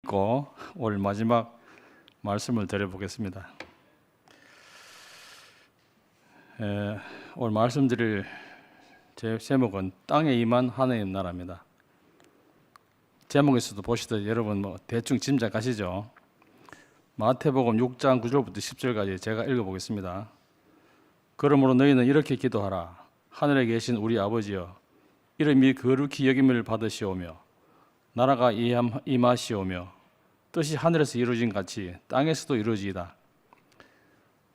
믿고 오늘 마지막 말씀을 드려보겠습니다. 오늘 말씀드릴 제 제목은 땅에 임한 하나님 나라입니다. 제목에서도 보시듯 여러분 대충 짐작하시죠? 마태복음 6장 9절부터 10절까지 제가 읽어보겠습니다. 그러므로 너희는 이렇게 기도하라. 하늘에 계신 우리 아버지여, 이름이 거룩히 여김을 받으시오며 나라가 임하시오며 뜻이 하늘에서 이루어진 같이 땅에서도 이루어지이다.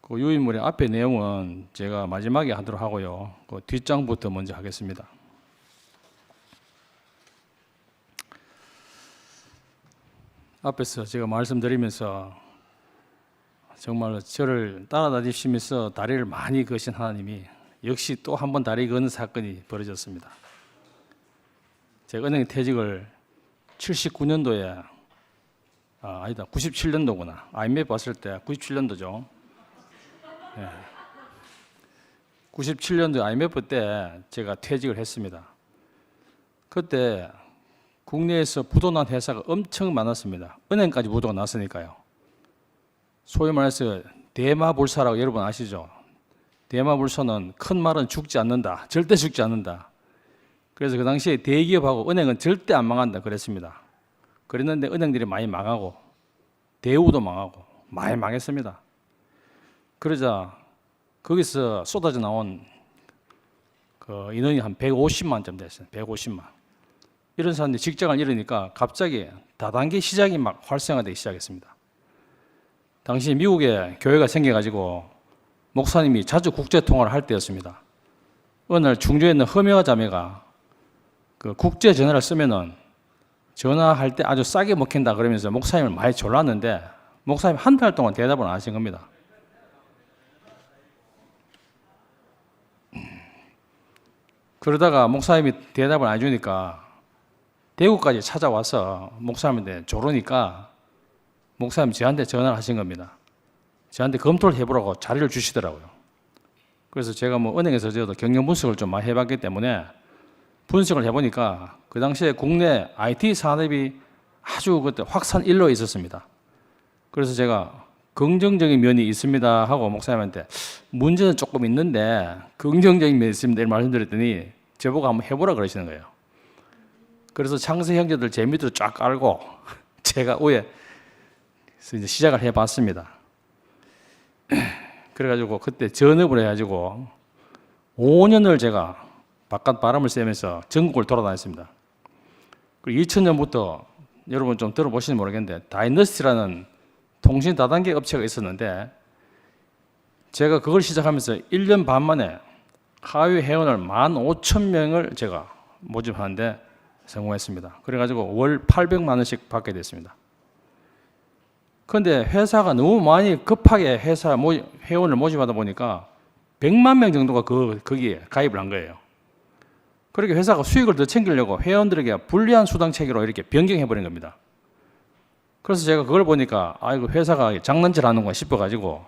그 유인물의 앞에 내용은 제가 마지막에 하도록 하고요. 그 뒷장부터 먼저 하겠습니다. 앞에서 제가 말씀드리면서 정말 저를 따라다니시면서 다리를 많이 거신 하나님이 역시 또 한 번 다리 거는 사건이 벌어졌습니다. 제가 은행 퇴직을 79년도에 아니다 97년도구나. IMF 봤을 때 97년도죠. 97년도 IMF 때 제가 퇴직을 했습니다. 그때 국내에서 부도난 회사가 엄청 많았습니다. 은행까지 부도가 났으니까요. 소위 말해서 대마불사라고 여러분 아시죠? 대마불사는 큰 말은 죽지 않는다. 절대 죽지 않는다. 그래서 그 당시에 대기업하고 은행은 절대 안 망한다 그랬습니다. 그랬는데 은행들이 많이 망하고 대우도 망하고 많이 망했습니다. 그러자 거기서 쏟아져 나온 그 인원이 한 150만쯤 됐어요. 150만. 이런 사람들이 직장을 잃으니까 갑자기 다단계 시장이 막 활성화되기 시작했습니다. 당시 미국에 교회가 생겨가지고 목사님이 자주 국제통화를 할 때였습니다. 어느 날 중주에 있는 허명화 자매가 그 국제 전화를 쓰면은 전화할 때 아주 싸게 먹힌다 그러면서 목사님을 많이 졸랐는데 목사님 한 달 동안 대답을 안 하신 겁니다. 그러다가 목사님이 대답을 안 해주니까 대구까지 찾아와서 목사님한테 조르니까 목사님이 저한테 전화를 하신 겁니다. 저한테 검토를 해보라고 자료를 주시더라고요. 그래서 제가 은행에서 저도 경영 분석을 좀 많이 해봤기 때문에 분석을 해보니까 그 당시에 국내 IT 산업이 아주 그때 확산 일로에 있었습니다. 그래서 제가 긍정적인 면이 있습니다 하고 목사님한테 문제는 조금 있는데 긍정적인 면이 있습니다 이렇게 말씀드렸더니 저보고 한번 해보라 그러시는 거예요. 그래서 창세 형제들 제 밑으로 쫙 깔고 제가 위에 이제 시작을 해봤습니다. 그래가지고 그때 전업을 해가지고 5년을 제가 바깥 바람을 쐬면서 전국을 돌아다녔습니다. 그리고 2000년부터 여러분 좀 들어보시는지 모르겠는데 다이너스티라는 통신 다단계 업체가 있었는데 제가 그걸 시작하면서 1년 반 만에 하위 회원을 15,000명을 제가 모집하는데 성공했습니다. 그래가지고 월 800만 원씩 받게 됐습니다. 그런데 회사가 너무 많이 급하게 회원을 모집하다 보니까 100만 명 정도가 거기에 가입을 한 거예요. 그렇게 회사가 수익을 더 챙기려고 회원들에게 불리한 수당 체계로 이렇게 변경해버린 겁니다. 그래서 제가 그걸 보니까 이거 회사가 장난질 하는구나 싶어가지고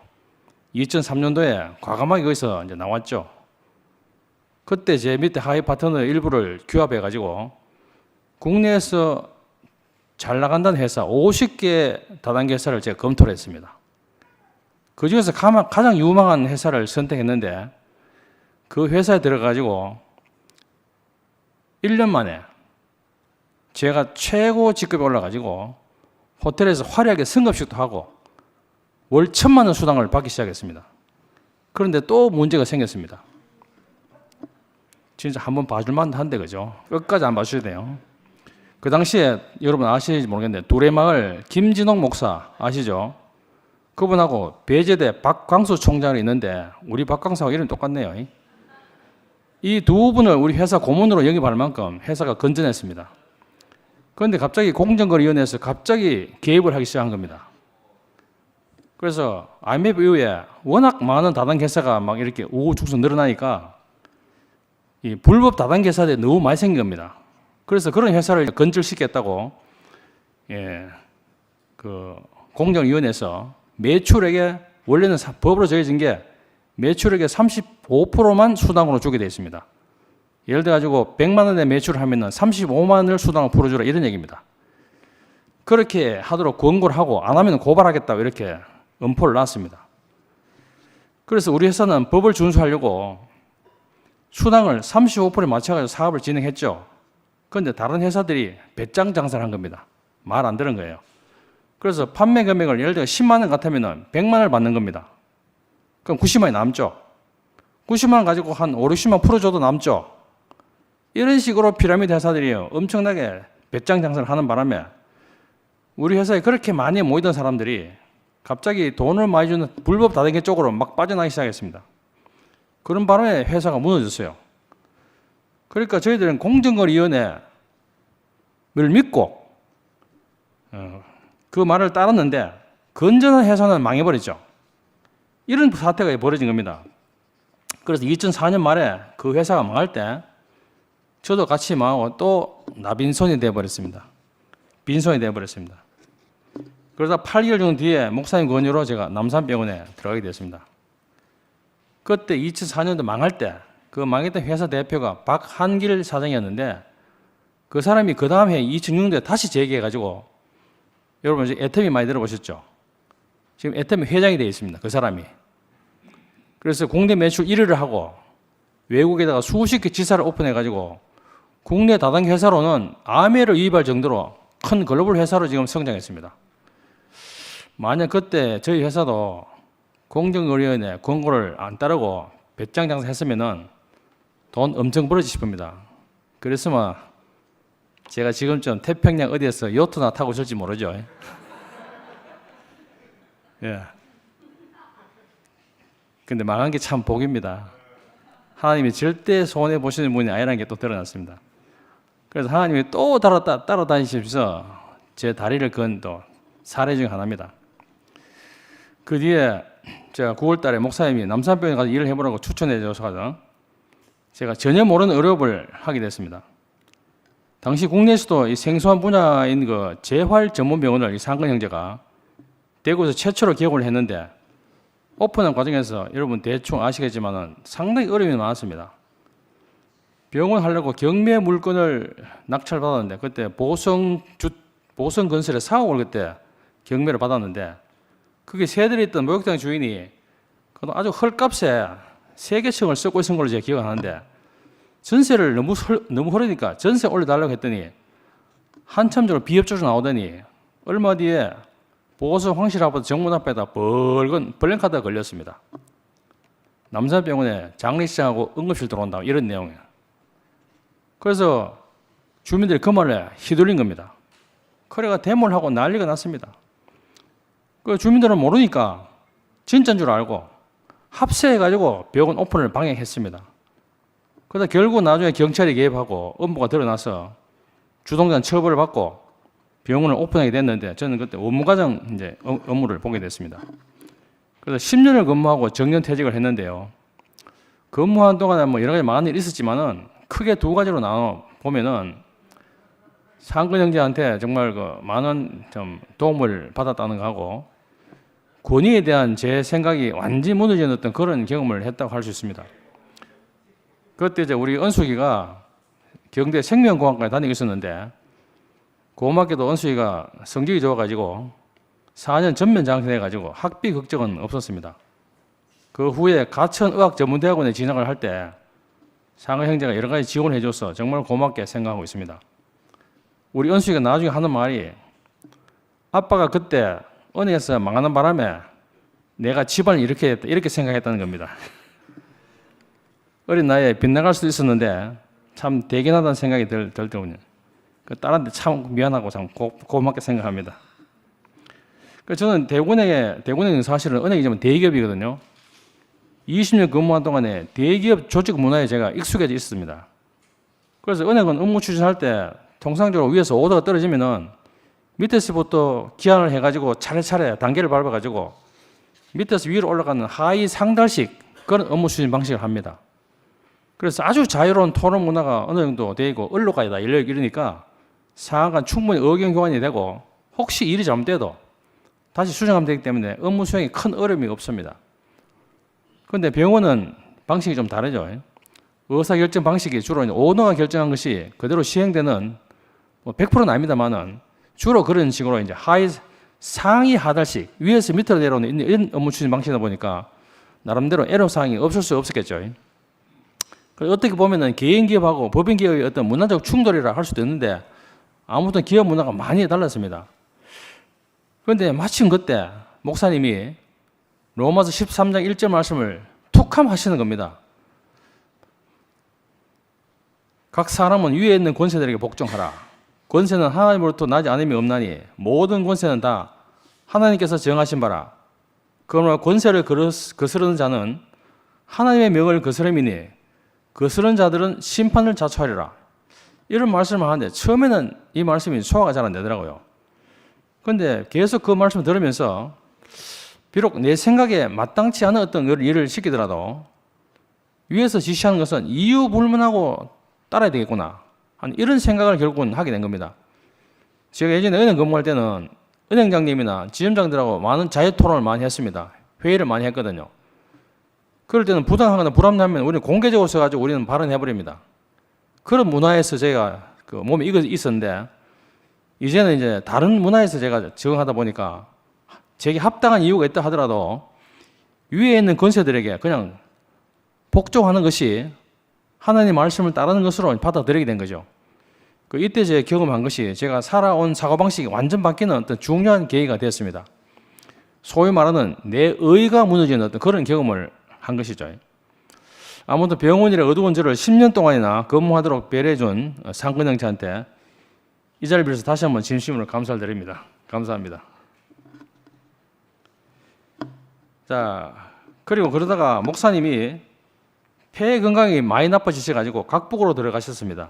2003년도에 과감하게 거기서 이제 나왔죠. 그때 제 밑에 하위 파트너 일부를 규합해가지고 국내에서 잘 나간다는 회사 50개 다단계 회사를 제가 검토를 했습니다. 그 중에서 가장 유망한 회사를 선택했는데 그 회사에 들어가지고 1년 만에 제가 최고 직급에 올라가지고 호텔에서 화려하게 승급식도 하고 월 1,000만 원 수당을 받기 시작했습니다. 그런데 또 문제가 생겼습니다. 진짜 한번 봐줄만 한데 그죠? 끝까지 안 봐주셔야 돼요. 그 당시에 여러분 아시는지 모르겠는데 두레마을 김진홍 목사 아시죠? 그분하고 배제대 박광수 총장이 있는데 우리 박광수하고 이름이 똑같네요. 이 두 분을 우리 회사 고문으로 영입할 만큼 회사가 건전했습니다. 그런데 갑자기 공정거래위원회에서 갑자기 개입을 하기 시작한 겁니다. 그래서 IMF 이후에 워낙 많은 다단계 회사가 막 이렇게 우후죽순 늘어나니까 이 불법 다단계 회사들이 너무 많이 생긴 겁니다. 그래서 그런 회사를 건절시켰다고 그 공정위원회에서 매출액에 원래는 법으로 정해진 게 매출액의 35%만 수당으로 주게 되어 있습니다. 예를 들어 가지고 100만 원의 매출을 하면은 35만 원을 수당을 풀어주라 이런 얘기입니다. 그렇게 하도록 권고를 하고 안 하면 고발하겠다고 이렇게 엄포를 놨습니다. 그래서 우리 회사는 법을 준수하려고 수당을 35%에 맞춰가지고 사업을 진행했죠. 그런데 다른 회사들이 배짱 장사를 한 겁니다. 말 안 들은 거예요. 그래서 판매 금액을 예를 들어 10만 원 같으면 100만 원을 받는 겁니다. 그럼 90만 원이 남죠. 90만 원 가지고 한 5, 60만 풀어줘도 남죠. 이런 식으로 피라미드 회사들이 엄청나게 배짱 장사를 하는 바람에 우리 회사에 그렇게 많이 모이던 사람들이 갑자기 돈을 많이 주는 불법 다단계 쪽으로 막 빠져나가기 시작했습니다. 그런 바람에 회사가 무너졌어요. 그러니까 저희들은 공정거래위원회를 믿고 그 말을 따랐는데 건전한 회사는 망해버렸죠. 이런 사태가 벌어진 겁니다. 그래서 2004년 말에 그 회사가 망할 때 저도 같이 망하고 또 나빈손이 되어버렸습니다. 빈손이 되어버렸습니다. 그러다 8개월 정도 뒤에 목사님 권유로 제가 남산병원에 들어가게 됐습니다. 그때 2004년도 망할 때 그 망했던 회사 대표가 박한길 사장이었는데 그 사람이 그 다음 해 2006년도에 다시 재기해가지고 여러분 이제 애터미 많이 들어보셨죠? 지금 애터미 회장이 되어 있습니다. 그 사람이. 그래서 국내 매출 1위를 하고 외국에다가 수십 개 지사를 오픈해가지고 국내 다단계 회사로는 아메를 유입할 정도로 큰 글로벌 회사로 지금 성장했습니다. 만약 그때 저희 회사도 공정거래위원회 권고를 안 따르고 배짱 장사했으면은 돈 엄청 벌어지실 겁니다. 그랬으면 제가 지금쯤 태평양 어디에서 요트나 타고 있을지 모르죠. 예. 근데 망한 게 참 복입니다. 하나님이 절대 손해 보시는 분이 아니라는 게 또 드러났습니다. 그래서 하나님이 또 따라다니시면서 제 다리를 건 또 사례 중 하나입니다. 그 뒤에 제가 9월 달에 목사님이 남산병원에 가서 일을 해보라고 추천해 주셔서 제가 전혀 모르는 의료업을 하게 됐습니다. 당시 국내에서도 이 생소한 분야인 그 재활 전문 병원을 이 상근 형제가 대구에서 최초로 개업을 했는데 오픈한 과정에서 여러분 대충 아시겠지만은 상당히 어려움이 많았습니다. 병원 하려고 경매 물건을 낙찰받았는데 그때 보성건설의 4억을 그때 경매를 받았는데 그게 새들이 있던 목욕탕 주인이 아주 헐값에 3개층을 쓰고 있는 걸로 제가 기억하는데 전세를 너무 흐르니까 전세 올려달라고 했더니 한참적으로 비협조로 나오더니 얼마 뒤에 보성 황실 아파트 정문 앞에다 벌건 블랙카드가 걸렸습니다. 남산병원에 장례식장하고 응급실 들어온다 이런 내용이에요. 그래서 주민들이 그 말에 휘둘린 겁니다. 그래가 데모를 하고 난리가 났습니다. 그 주민들은 모르니까 진짜인 줄 알고 합세해가지고 병원 오픈을 방해했습니다. 그러다 결국 나중에 경찰이 개입하고 업무가 드러나서 주동자는 처벌을 받고 병원을 오픈하게 됐는데 저는 그때 업무과정 이제 업무를 보게 됐습니다. 그래서 10년을 근무하고 정년퇴직을 했는데요. 근무한 동안에 뭐 여러 가지 많은 일이 있었지만은 크게 두 가지로 나눠 보면은 상근 형제한테 정말 그 많은 좀 도움을 받았다는 거하고 권위에 대한 제 생각이 완전히 무너진 어떤 그런 경험을 했다고 할 수 있습니다. 그때 이제 우리 은숙이가 경대 생명공학과에 다니고 있었는데 고맙게도 은숙이가 성적이 좋아가지고 4년 전면 장신해가지고 학비 걱정은 없었습니다. 그 후에 가천의학전문대학원에 진학을 할 때 상근 형제가 여러 가지 지원을 해줘서 정말 고맙게 생각하고 있습니다. 우리 은숙이가 나중에 하는 말이 아빠가 그때 은행에서 망하는 바람에 내가 집안을 이렇게 했다 이렇게 생각했다는 겁니다. 어린 나이에 빗나갈 수도 있었는데 참 대견하다는 생각이 들더군요. 그 딸한테 참 미안하고 참 고맙게 생각합니다. 저는 대구은행은 사실은 은행이지만 대기업이거든요. 20년 근무한 동안에 대기업 조직 문화에 제가 익숙해져 있습니다. 그래서 은행은 업무 추진할 때 통상적으로 위에서 오더가 떨어지면은 밑에서부터 기한을 해가지고 차례차례 단계를 밟아가지고 밑에서 위로 올라가는 하위 상달식 그런 업무 추진 방식을 합니다. 그래서 아주 자유로운 토론 문화가 어느 정도 되고 언로까지 다 열려 이러니까 상하간 충분히 의견 교환이 되고 혹시 일이 잘못돼도 다시 수정하면 되기 때문에 업무 수행에 큰 어려움이 없습니다. 그런데 병원은 방식이 좀 다르죠. 의사결정 방식이 주로 오너가 결정한 것이 그대로 시행되는 뭐 100%는 아닙니다만은 주로 그런 식으로 이제 상위 하달씩 위에서 밑으로 내려오는 이런 업무 추진 방식이다 보니까 나름대로 애로사항이 없을 수 없었겠죠. 어떻게 보면은 개인 기업하고 법인 기업의 어떤 문화적 충돌이라 할 수도 있는데 아무튼 기업 문화가 많이 달랐습니다. 그런데 마침 그때 목사님이 로마서 13장 1절 말씀을 툭함 하시는 겁니다. 각 사람은 위에 있는 권세들에게 복종하라. 권세는 하나님으로부터 나지 않음이 없나니 모든 권세는 다 하나님께서 정하신 바라. 그러나 권세를 거스르는 자는 하나님의 명을 거스름이니 거스르는 자들은 심판을 자초하리라. 이런 말씀을 하는데 처음에는 이 말씀이 소화가 잘 안 되더라고요. 그런데 계속 그 말씀을 들으면서 비록 내 생각에 마땅치 않은 어떤 일을 시키더라도 위에서 지시하는 것은 이유 불문하고 따라야 되겠구나 하는 이런 생각을 결국은 하게 된 겁니다. 제가 예전에 은행 근무할 때는 은행장님이나 지점장들하고 많은 자유 토론을 많이 했습니다. 회의를 많이 했거든요. 그럴 때는 부당하거나 불합리하면 우리는 공개적으로 써가지고 우리는 발언해버립니다. 그런 문화에서 제가 그 몸에 있었는데 이제는 이제 다른 문화에서 제가 적응하다 보니까 제게 합당한 이유가 있다 하더라도 위에 있는 권세들에게 그냥 복종하는 것이 하나님의 말씀을 따르는 것으로 받아들이게 된 거죠. 이때 제가 경험한 것이 제가 살아온 사고방식이 완전 바뀌는 어떤 중요한 계기가 되었습니다. 소위 말하는 내 의가 무너지는 어떤 그런 경험을 한 것이죠. 아무튼 병원이라 어두운 저를 10년 동안이나 근무하도록 배려해준 상근 형제한테 이 자리를 빌어서 다시 한번 진심으로 감사를 드립니다. 감사합니다. 자, 그리고 그러다가 목사님이 폐 건강이 많이 나빠지셔가지고 각복으로 들어가셨습니다.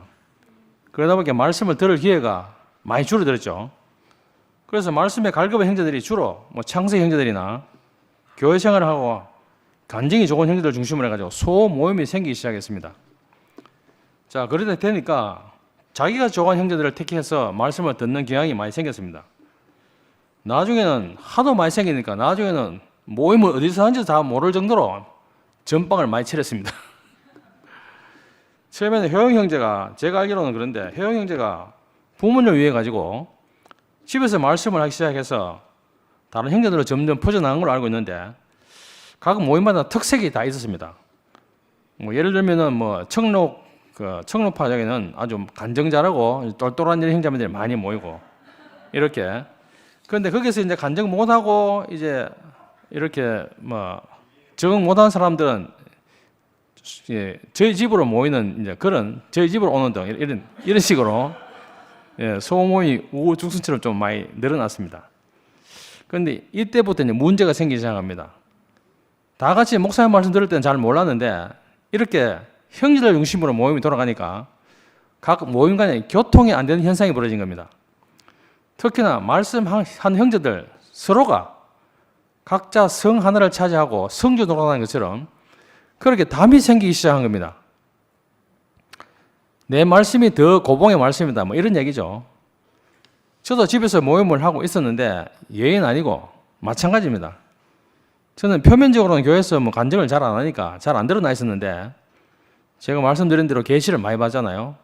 그러다 보니까 말씀을 들을 기회가 많이 줄어들었죠. 그래서 말씀에 갈급한 형제들이 주로 창세 형제들이나 교회 생활을 하고 간증이 좋은 형제들 중심으로 해가지고 소모임이 생기기 시작했습니다. 자, 그러다 되니까 자기가 좋아하는 형제들을 택해서 말씀을 듣는 경향이 많이 생겼습니다. 나중에는 하도 많이 생기니까 나중에는 모임을 어디서 하는지 다 모를 정도로 전빵을 많이 치렀습니다. 처음에는 효영 형제가 제가 알기로는 그런데 효영 형제가 부모님을 위해 가지고 집에서 말씀을 하기 시작해서 다른 형제들로 점점 퍼져나간 걸로 알고 있는데 각 모임마다 특색이 다 있었습니다. 예를 들면은 청록파 쪽에는 아주 간증 잘하고 똘똘한 형제들이 많이 모이고 이렇게. 그런데 거기서 이제 간증 못하고 이제 이렇게 적응 못한 사람들은 저희 집으로 모이는 이제 그런 저희 집으로 오는 등 이런 식으로 소모임이 우후죽순처럼 좀 많이 늘어났습니다. 그런데 이때부터 이제 문제가 생기기 시작합니다. 다 같이 목사님 말씀 들을 때는 잘 몰랐는데 이렇게 형제들 중심으로 모임이 돌아가니까 각 모임 간에 교통이 안 되는 현상이 벌어진 겁니다. 특히나 말씀한 형제들 서로가 각자 성 하나를 차지하고 성주 돌아가는 것처럼 그렇게 담이 생기기 시작한 겁니다. 내 말씀이 더 고봉의 말씀이다 이런 얘기죠. 저도 집에서 모임을 하고 있었는데 예인 아니고 마찬가지입니다. 저는 표면적으로는 교회에서 간증을 잘 안 하니까 잘 안 드러나 있었는데 제가 말씀드린 대로 계시를 많이 받잖아요.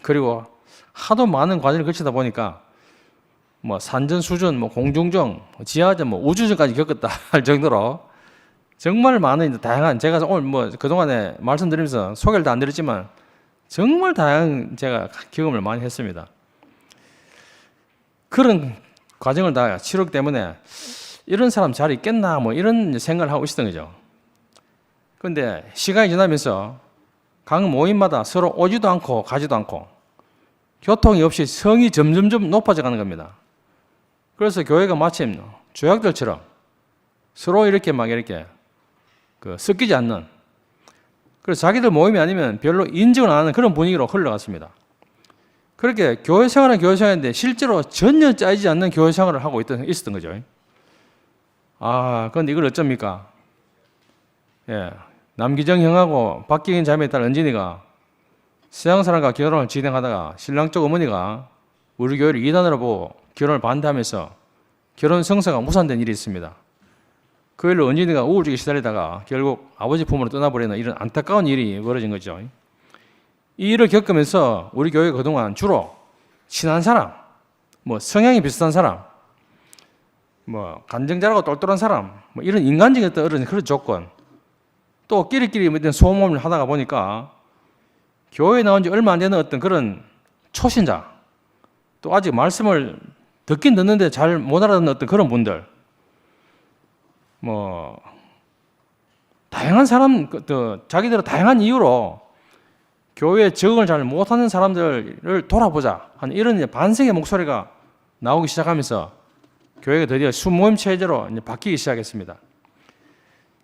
그리고 하도 많은 과정을 거치다 보니까 산전수전, 공중전, 지하전, 우주전까지 겪었다 할 정도로 정말 많은 다양한 제가 오늘 그동안에 말씀드리면서 소개를 다 안 드렸지만 정말 다양한 제가 경험을 많이 했습니다. 그런 과정을 다 치렀기 때문에 이런 사람 잘 있겠나 이런 생각을 하고 있었던 거죠. 그런데 시간이 지나면서 각 모임마다 서로 오지도 않고 가지도 않고 교통이 없이 성이 점점점 높아져 가는 겁니다. 그래서 교회가 마침 조약들처럼 서로 이렇게 섞이지 않는, 그래서 자기들 모임이 아니면 별로 인정을 안 하는 그런 분위기로 흘러갔습니다. 그렇게 교회 생활은 교회 생활인데 실제로 전혀 짜이지 않는 교회 생활을 하고 있었던 거죠. 그런데 이걸 어쩝니까? 남기정 형하고 박기인 자매에 딸 은진이가 서양 사람과 결혼을 진행하다가 신랑 쪽 어머니가 우리 교회를 이단으로 보고 결혼을 반대하면서 결혼 성사가 무산된 일이 있습니다. 그 일로 은진이가 우울증에 시달리다가 결국 아버지 품으로 떠나버리는 이런 안타까운 일이 벌어진 거죠. 이 일을 겪으면서 우리 교회가 그동안 주로 친한 사람, 뭐 성향이 비슷한 사람, 뭐 간증자라고 똘똘한 사람, 뭐 이런 인간적인 어떤 그런 조건, 또 끼리끼리 어떤 소모임을 하다가 보니까 교회에 나온 지 얼마 안 되는 어떤 그런 초신자, 또 아직 말씀을 듣긴 듣는데 잘 못 알아듣는 어떤 그런 분들, 뭐 다양한 사람, 자기들은 다양한 이유로 교회에 적응을 잘 못하는 사람들을 돌아보자 하는 이런 반성의 목소리가 나오기 시작하면서 교회가 드디어 수모임 체제로 이제 바뀌기 시작했습니다.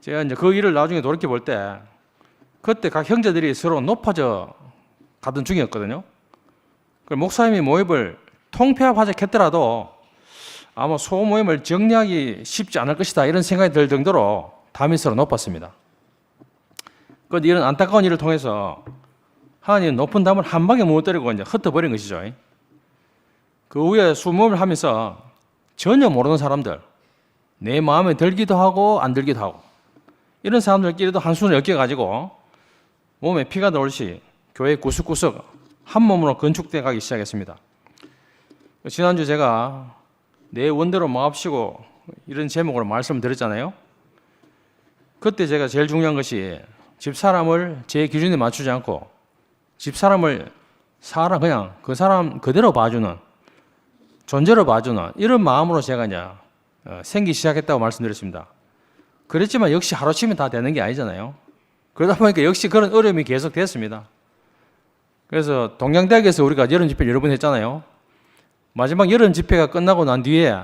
제가 이제 그 일을 나중에 돌이켜 볼 때 그때 각 형제들이 서로 높아져 가던 중이었거든요. 목사님이 모임을 통폐합하자 했더라도 아마 소모임을 정리하기 쉽지 않을 것이다 이런 생각이 들 정도로 담이 서로 높았습니다. 그런데 이런 안타까운 일을 통해서 하나님은 높은 담을 한 방에 무너뜨리고 이제 흩어버린 것이죠. 그 후에 수모임을 하면서 전혀 모르는 사람들, 내 마음에 들기도 하고 안 들기도 하고 이런 사람들끼리도 한순을 엮여가지고 몸에 피가 돌듯이 교회 구석구석 한 몸으로 건축돼 가기 시작했습니다. 지난주 제가 내 원대로 마옵시고 이런 제목으로 말씀을 드렸잖아요. 그때 제가 제일 중요한 것이 집사람을 제 기준에 맞추지 않고 집사람을 그냥 그 사람 그대로 봐주는, 존재로 봐주는 이런 마음으로 제가 이제 생기기 시작했다고 말씀드렸습니다. 그랬지만 역시 하루치면 다 되는 게 아니잖아요. 그러다 보니까 역시 그런 어려움이 계속 됐습니다. 그래서 동양대학에서 우리가 여름 집회를 여러 번 했잖아요. 마지막 여름 집회가 끝나고 난 뒤에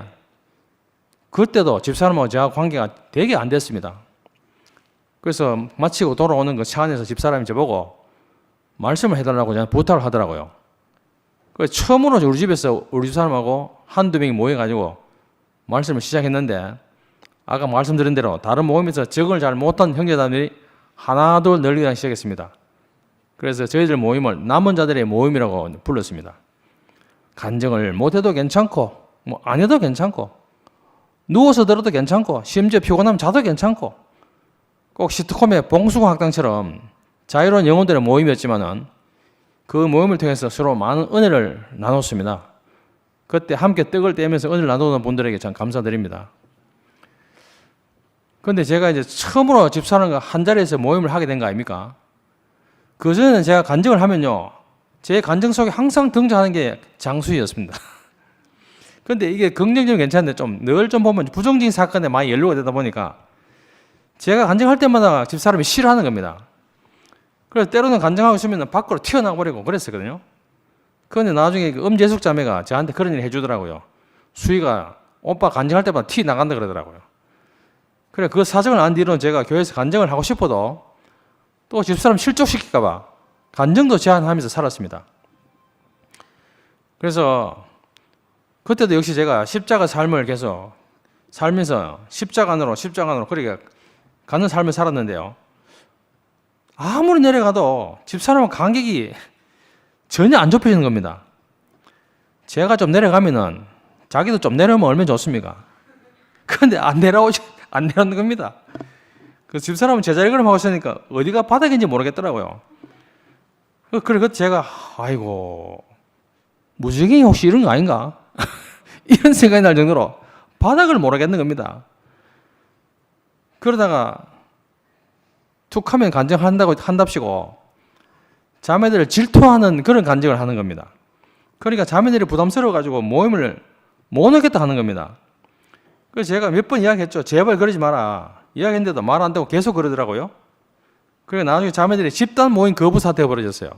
그때도 집사람하고 제가 관계가 되게 안 됐습니다. 그래서 마치고 돌아오는 그 차 안에서 집사람이 저보고 말씀을 해달라고 저한테 부탁을 하더라고요. 그래서 처음으로 우리 집에서 우리 집사람하고 한두 명이 모여가지고 말씀을 시작했는데 아까 말씀드린 대로 다른 모임에서 적응을 잘 못한 형제자들이 하나둘 늘리기 시작했습니다. 그래서 저희들 모임을 남은 자들의 모임이라고 불렀습니다. 간증을 못해도 괜찮고 뭐 안 해도 괜찮고 누워서 들어도 괜찮고 심지어 피곤하면 자도 괜찮고 꼭 시트콤의 봉수공학당처럼 자유로운 영혼들의 모임이었지만은 그 모임을 통해서 서로 많은 은혜를 나눴습니다. 그때 함께 떡을 떼면서 은혜를 나누는 분들에게 참 감사드립니다. 그런데 제가 이제 처음으로 집사람과 한 자리에서 모임을 하게 된 거 아닙니까? 그전에는 제가 간증을 하면요, 제 간증 속에 항상 등장하는 게 장수희였습니다. 그런데 이게 긍정적으로 괜찮은데 늘 좀 보면 부정적인 사건에 많이 연루가 되다 보니까 제가 간증할 때마다 집사람이 싫어하는 겁니다. 그래서 때로는 간증하고 있으면 밖으로 튀어나와 버리고 그랬었거든요. 그런데 나중에 그 엄재숙 자매가 저한테 그런 일을 해주더라고요. 수희가 오빠 간증할 때마다 튀 나간다 그러더라고요. 그래 그 사정을 안 뒤로는 제가 교회에서 간증을 하고 싶어도 또 집사람 실족시킬까 봐 간증도 제한하면서 살았습니다. 그래서 그때도 역시 제가 십자가 삶을 계속 살면서 십자가 안으로 그렇게 가는 삶을 살았는데요. 아무리 내려가도 집사람은 간격이 전혀 안 좁혀지는 겁니다. 제가 좀 내려가면은 자기도 좀 내려오면 얼마나 좋습니까? 그런데 안 내려오는 겁니다. 그 집사람은 제자리 걸음하고 있으니까 어디가 바닥인지 모르겠더라고요. 그래 제가 아이고 무지개이 혹시 이런 거 아닌가? 이런 생각이 날 정도로 바닥을 모르겠는 겁니다. 그러다가 툭하면 간증한답시고 자매들을 질투하는 그런 간증을 하는 겁니다. 그러니까 자매들이 부담스러워가지고 모임을 못 오겠다 하는 겁니다. 그래서 제가 몇 번 이야기했죠. 제발 그러지 마라. 이야기했는데도 말 안 되고 계속 그러더라고요. 그리고 나중에 자매들이 집단 모임 거부 사태가 벌어졌어요.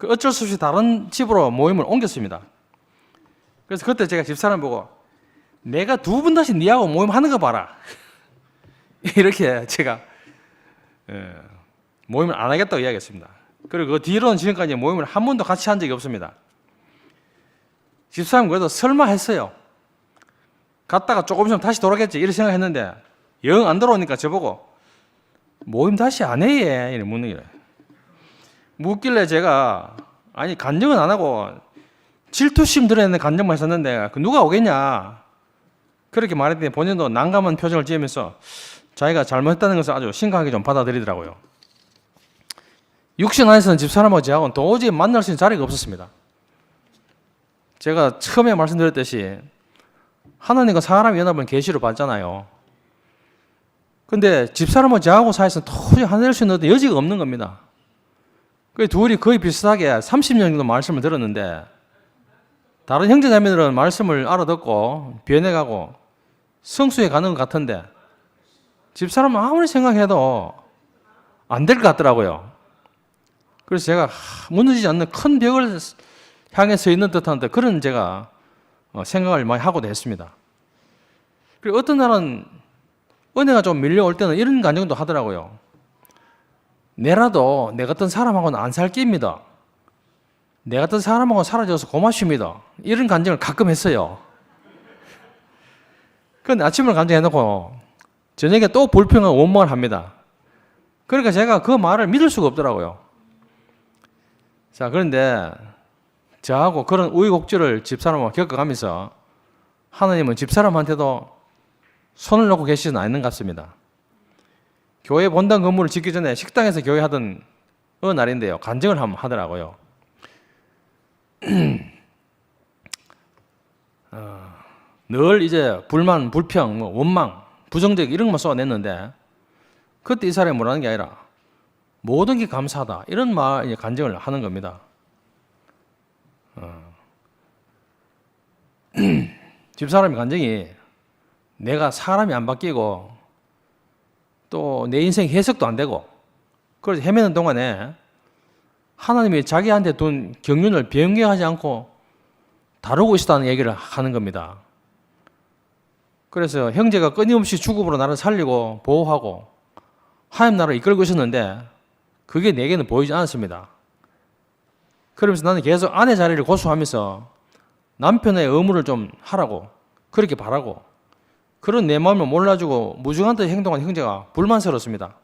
어쩔 수 없이 다른 집으로 모임을 옮겼습니다. 그래서 그때 제가 집사람 보고 내가 2번 다시 니하고 모임하는 거 봐라. 이렇게 제가 모임을 안 하겠다고 이야기했습니다. 그리고 그 뒤로는 지금까지 모임을 한 번도 같이 한 적이 없습니다. 집사람 그래도 설마 했어요. 갔다가 조금 있으면 다시 돌아오겠지 이렇게 생각했는데 영 안 돌아오니까 저보고 모임 다시 안 해? 이렇게 묻는 거예요. 묻길래 제가 아니 간증은 안 하고 질투심 들어있는 간증만 했었는데 누가 오겠냐 그렇게 말했더니 본인도 난감한 표정을 지으면서 자기가 잘못했다는 것을 아주 심각하게 좀 받아들이더라고요. 육신 안에서는 집사람하고 저하고는 도저히 만날 수 있는 자리가 없었습니다. 제가 처음에 말씀드렸듯이 하나님과 사람의 연합은 계시로 받잖아요. 근데 집사람과 저하고 사이에서 도저히 하나 될 수 있는 여지가 없는 겁니다. 그 둘이 거의 비슷하게 30년 정도 말씀을 들었는데 다른 형제자매들은 말씀을 알아듣고 변해가고 성수에 가는 것 같은데 집사람은 아무리 생각해도 안 될 것 같더라고요. 그래서 제가 무너지지 않는 큰 벽을 향해 서 있는 듯한 그런 제가 생각을 많이 하고도 했습니다. 그리고 어떤 날은 은혜가 좀 밀려올 때는 이런 간증도 하더라고요. 내라도 내 같은 사람하고는 안 살 깁니다. 내 같은 사람하고 사라져서 고맙습니다. 이런 간증을 가끔 했어요. 그런데 아침을 간증해놓고 저녁에 또 불평한 원망을 합니다. 그러니까 제가 그 말을 믿을 수가 없더라고요. 자, 그런데 저하고 그런 우여곡절을 집사람과 겪어가면서 하나님은 집사람한테도 손을 놓고 계시지는 않는 것 같습니다. 교회 본당 건물을 짓기 전에 식당에서 교회 하던 어느 날인데요. 간증을 한번 하더라고요. 늘 이제 불만, 불평, 원망, 부정적 이런 것만 쏟아냈는데 그때 이 사람이 뭐라는 게 아니라 모든 게 감사하다 이런 말 간증을 하는 겁니다. 집사람의 간증이 내가 사람이 안 바뀌고 또 내 인생 해석도 안 되고 그래서 헤매는 동안에 하나님이 자기한테 둔 경륜을 변경하지 않고 다루고 있었다는 얘기를 하는 겁니다. 그래서 형제가 끊임없이 주급으로 나를 살리고 보호하고 하나님 나라를 이끌고 있었는데 그게 내게는 보이지 않았습니다. 그러면서 나는 계속 아내 자리를 고수하면서 남편의 의무를 좀 하라고 그렇게 바라고 그런 내 마음을 몰라주고 무중한 듯 행동한 형제가 불만스럽습니다.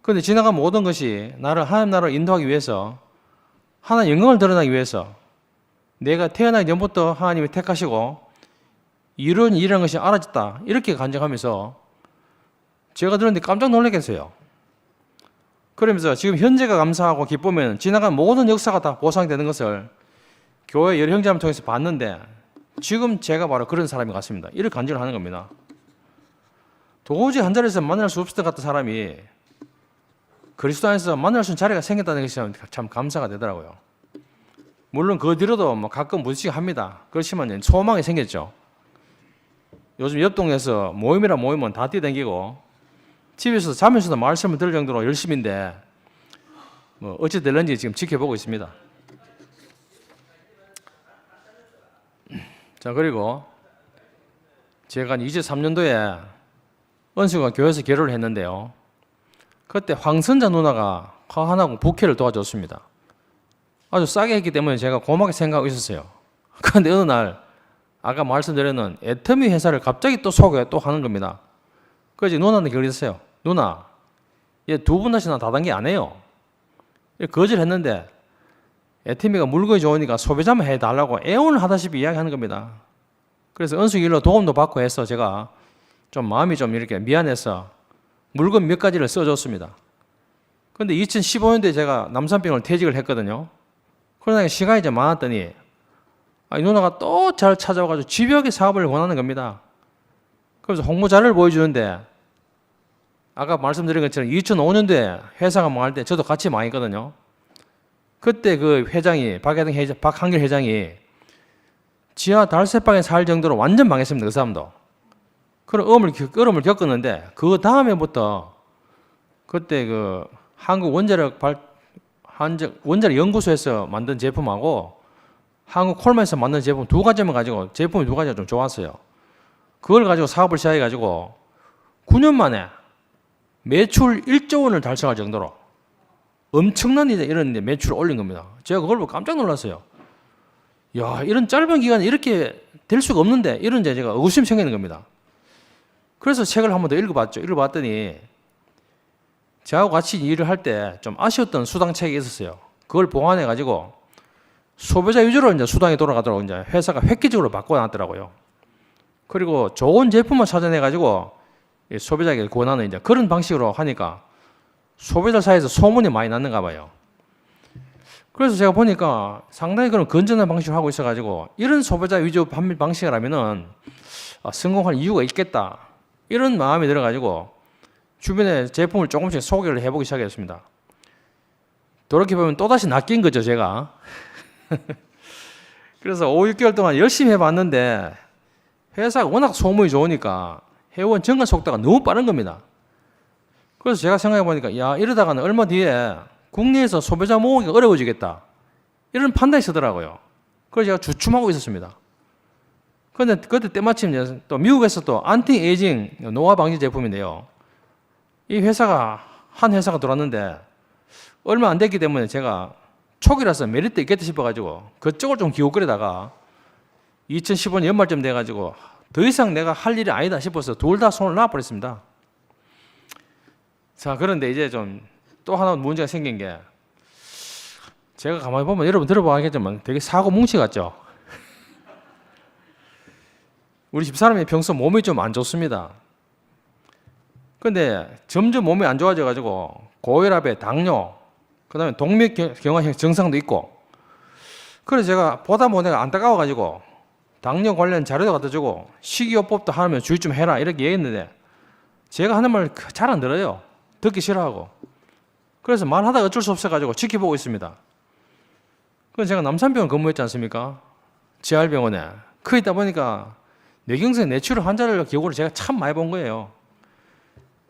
그런데 지나간 모든 것이 나를 하나님 나라를 인도하기 위해서 하나님 영광을 드러나기 위해서 내가 태어나기 전부터 하나님이 택하시고 이런 일이라는 것이 알아졌다 이렇게 간증하면서 제가 들었는데 깜짝 놀랐겠어요. 그러면서 지금 현재가 감사하고 기쁘면 지나간 모든 역사가 다 보상이 되는 것을 교회 여러 형제를 통해서 봤는데 지금 제가 바로 그런 사람이 같습니다. 이렇게 간증을 하는 겁니다. 도저히 한 자리에서 만날 수 없을 것 같은 사람이 그리스도 안에서 만날 수 있는 자리가 생겼다는 것이 참 감사가 되더라고요. 물론 그 뒤로도 뭐 가끔 무식합니다. 그렇지만 소망이 생겼죠. 요즘 옆 동네에서 모임이라 모이면 다 뛰어다니고 집에서 자면서도 말씀을 들을 정도로 열심인데 뭐 어찌 될는지 지금 지켜보고 있습니다. 자, 그리고 제가 이제 3년도에 은수가 교회에서 결혼을 했는데요. 그때 황선자 누나가 화환하고 부캐를 도와줬습니다. 아주 싸게 했기 때문에 제가 고맙게 생각하고 있었어요. 그런데 어느 날 아까 말씀드렸는 애터미 회사를 갑자기 또 소개 또 하는 겁니다. 그래서 누나한테 그랬어요. 누나, 얘 두 분 다시 나 다단계 안 해요. 거절했는데 애터미가 물건이 좋으니까 소비자만 해달라고 애원을 하다시피 이야기하는 겁니다. 그래서 은숙이 일로 도움도 받고 해서 제가 좀 마음이 좀 이렇게 미안해서 물건 몇 가지를 써줬습니다. 그런데 2015년도에 제가 남산병원을 퇴직을 했거든요. 그러다 시간이 좀 많았더니 누나가 또 잘 찾아와가지고 집요하게 사업을 원하는 겁니다. 그래서 홍보 자료를 보여주는데 아까 말씀드린 것처럼 2005년도에 회사가 망할 때 저도 같이 망했거든요. 그때 그 회장이 박한길 회장이 지하 달새방에 살 정도로 완전 망했습니다. 그 사람도. 그런 어려움을 겪었는데 그 다음에부터 그때 그 한국 원자력 연구소에서 만든 제품하고 한국 콜마에서 만든 제품 두 가지만 가지고 제품이 두 가지가 좀 좋았어요. 그걸 가지고 사업을 시작해가지고 9년 만에 매출 1조 원을 달성할 정도로 엄청난 이런 매출을 올린 겁니다. 제가 그걸 보고 깜짝 놀랐어요. 야, 이런 짧은 기간에 이렇게 될 수가 없는데 이런 제가 의구심이 생기는 겁니다. 그래서 책을 한 번 더 읽어봤죠. 읽어봤더니 저하고 같이 일을 할 때 좀 아쉬웠던 수당 책이 있었어요. 그걸 보완해가지고 소비자 위주로 이제 수당이 돌아가도록 이제 회사가 획기적으로 바꿔놨더라고요. 그리고 좋은 제품을 찾아내가지고 소비자에게 권하는 이제 그런 방식으로 하니까 소비자 사이에서 소문이 많이 났는가 봐요. 그래서 제가 보니까 상당히 그런 건전한 방식을 하고 있어가지고 이런 소비자 위주 판매 방식을 하면은 성공할 이유가 있겠다 이런 마음이 들어가지고 주변에 제품을 조금씩 소개를 해보기 시작했습니다. 돌이켜보면 또다시 낚인 거죠 제가. 그래서 5, 6개월 동안 열심히 해봤는데 회사가 워낙 소문이 좋으니까 회원 증가 속도가 너무 빠른 겁니다. 그래서 제가 생각해보니까 야 이러다가는 얼마 뒤에 국내에서 소비자 모으기가 어려워지겠다 이런 판단이 서더라고요. 그래서 제가 주춤하고 있었습니다. 그런데 그때 때마침 또 미국에서 또 안티에이징 노화 방지 제품인데요. 이 회사가 한 회사가 들어왔는데 얼마 안 됐기 때문에 제가 초기라서 메리트 있겠다 싶어가지고 그쪽을 좀 기웃거리다가 2015년 연말쯤 돼가지고 더 이상 내가 할 일이 아니다 싶어서 둘 다 손을 놔버렸습니다. 자, 그런데 이제 좀 또 하나 문제가 생긴 게 제가 가만히 보면 여러분 들어봐야겠지만 되게 사고 뭉치 같죠? 우리 집사람이 평소 몸이 좀 안 좋습니다. 근데 점점 몸이 안 좋아져가지고 고혈압에 당뇨, 그 다음에 동맥경화 증상도 있고 그래서 제가 보다 보니까 안타까워가지고 당뇨 관련 자료도 갖다 주고 식이요법도 하면 주의 좀 해라 이렇게 얘기했는데 제가 하는 말 잘 안 들어요. 듣기 싫어하고. 그래서 말하다가 어쩔 수 없어가지고 지켜보고 있습니다. 그래서 제가 남산병원 근무했지 않습니까? 재활병원에. 그 있다 보니까 뇌경색 뇌출혈 환자들 경우를 제가 참 많이 본 거예요.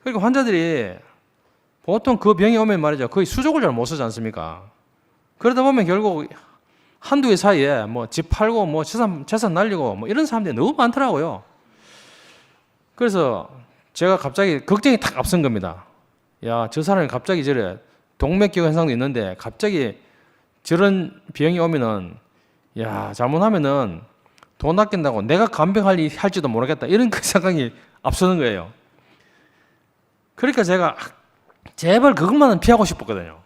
그러니까 환자들이 보통 그 병이 오면 말이죠. 거의 수족을 잘 못 쓰지 않습니까? 그러다 보면 결국 한두 해 사이에 뭐 집 팔고 뭐 재산 날리고 뭐 이런 사람들이 너무 많더라고요. 그래서 제가 갑자기 걱정이 탁 앞선 겁니다. 야, 저 사람이 갑자기 저래 동맥경화 현상도 있는데 갑자기 저런 병이 오면은 야, 잘못하면은 돈 아낀다고 내가 간병할지도 모르겠다. 이런 그 생각이 앞서는 거예요. 그러니까 제가 제발 그것만은 피하고 싶었거든요.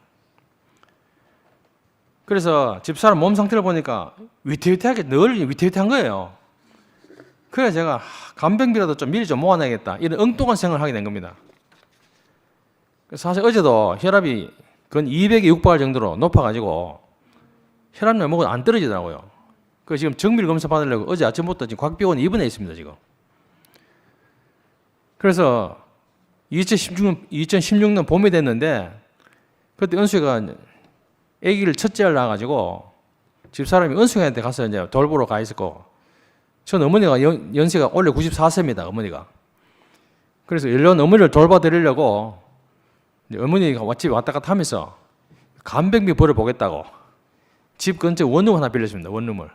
그래서 집사람 몸 상태를 보니까 위태위태하게 늘 위태위태한 거예요. 그래서 제가 간병비라도 좀 미리 좀 모아놔야겠다. 이런 엉뚱한 생각을 하게 된 겁니다. 사실 어제도 혈압이 건 200에 육박할 정도로 높아가지고 혈압약 먹어도 안 떨어지더라고요. 그 지금 정밀 검사 받으려고 어제 아침부터 지금 곽병원 입원해 있습니다 지금. 그래서 2016년 봄이 됐는데 그때 은수이가 아기를 첫째를 낳아가지고 집사람이 은수이한테 가서 이제 돌보러 가 있었고 전 어머니가 연세가 원래 94세입니다 어머니가. 그래서 연령 어머니를 돌봐드리려고 어머니가 집에 왔다 갔다 하면서 간병비 벌어보겠다고 집 근처에 원룸 하나 빌렸습니다. 원룸을.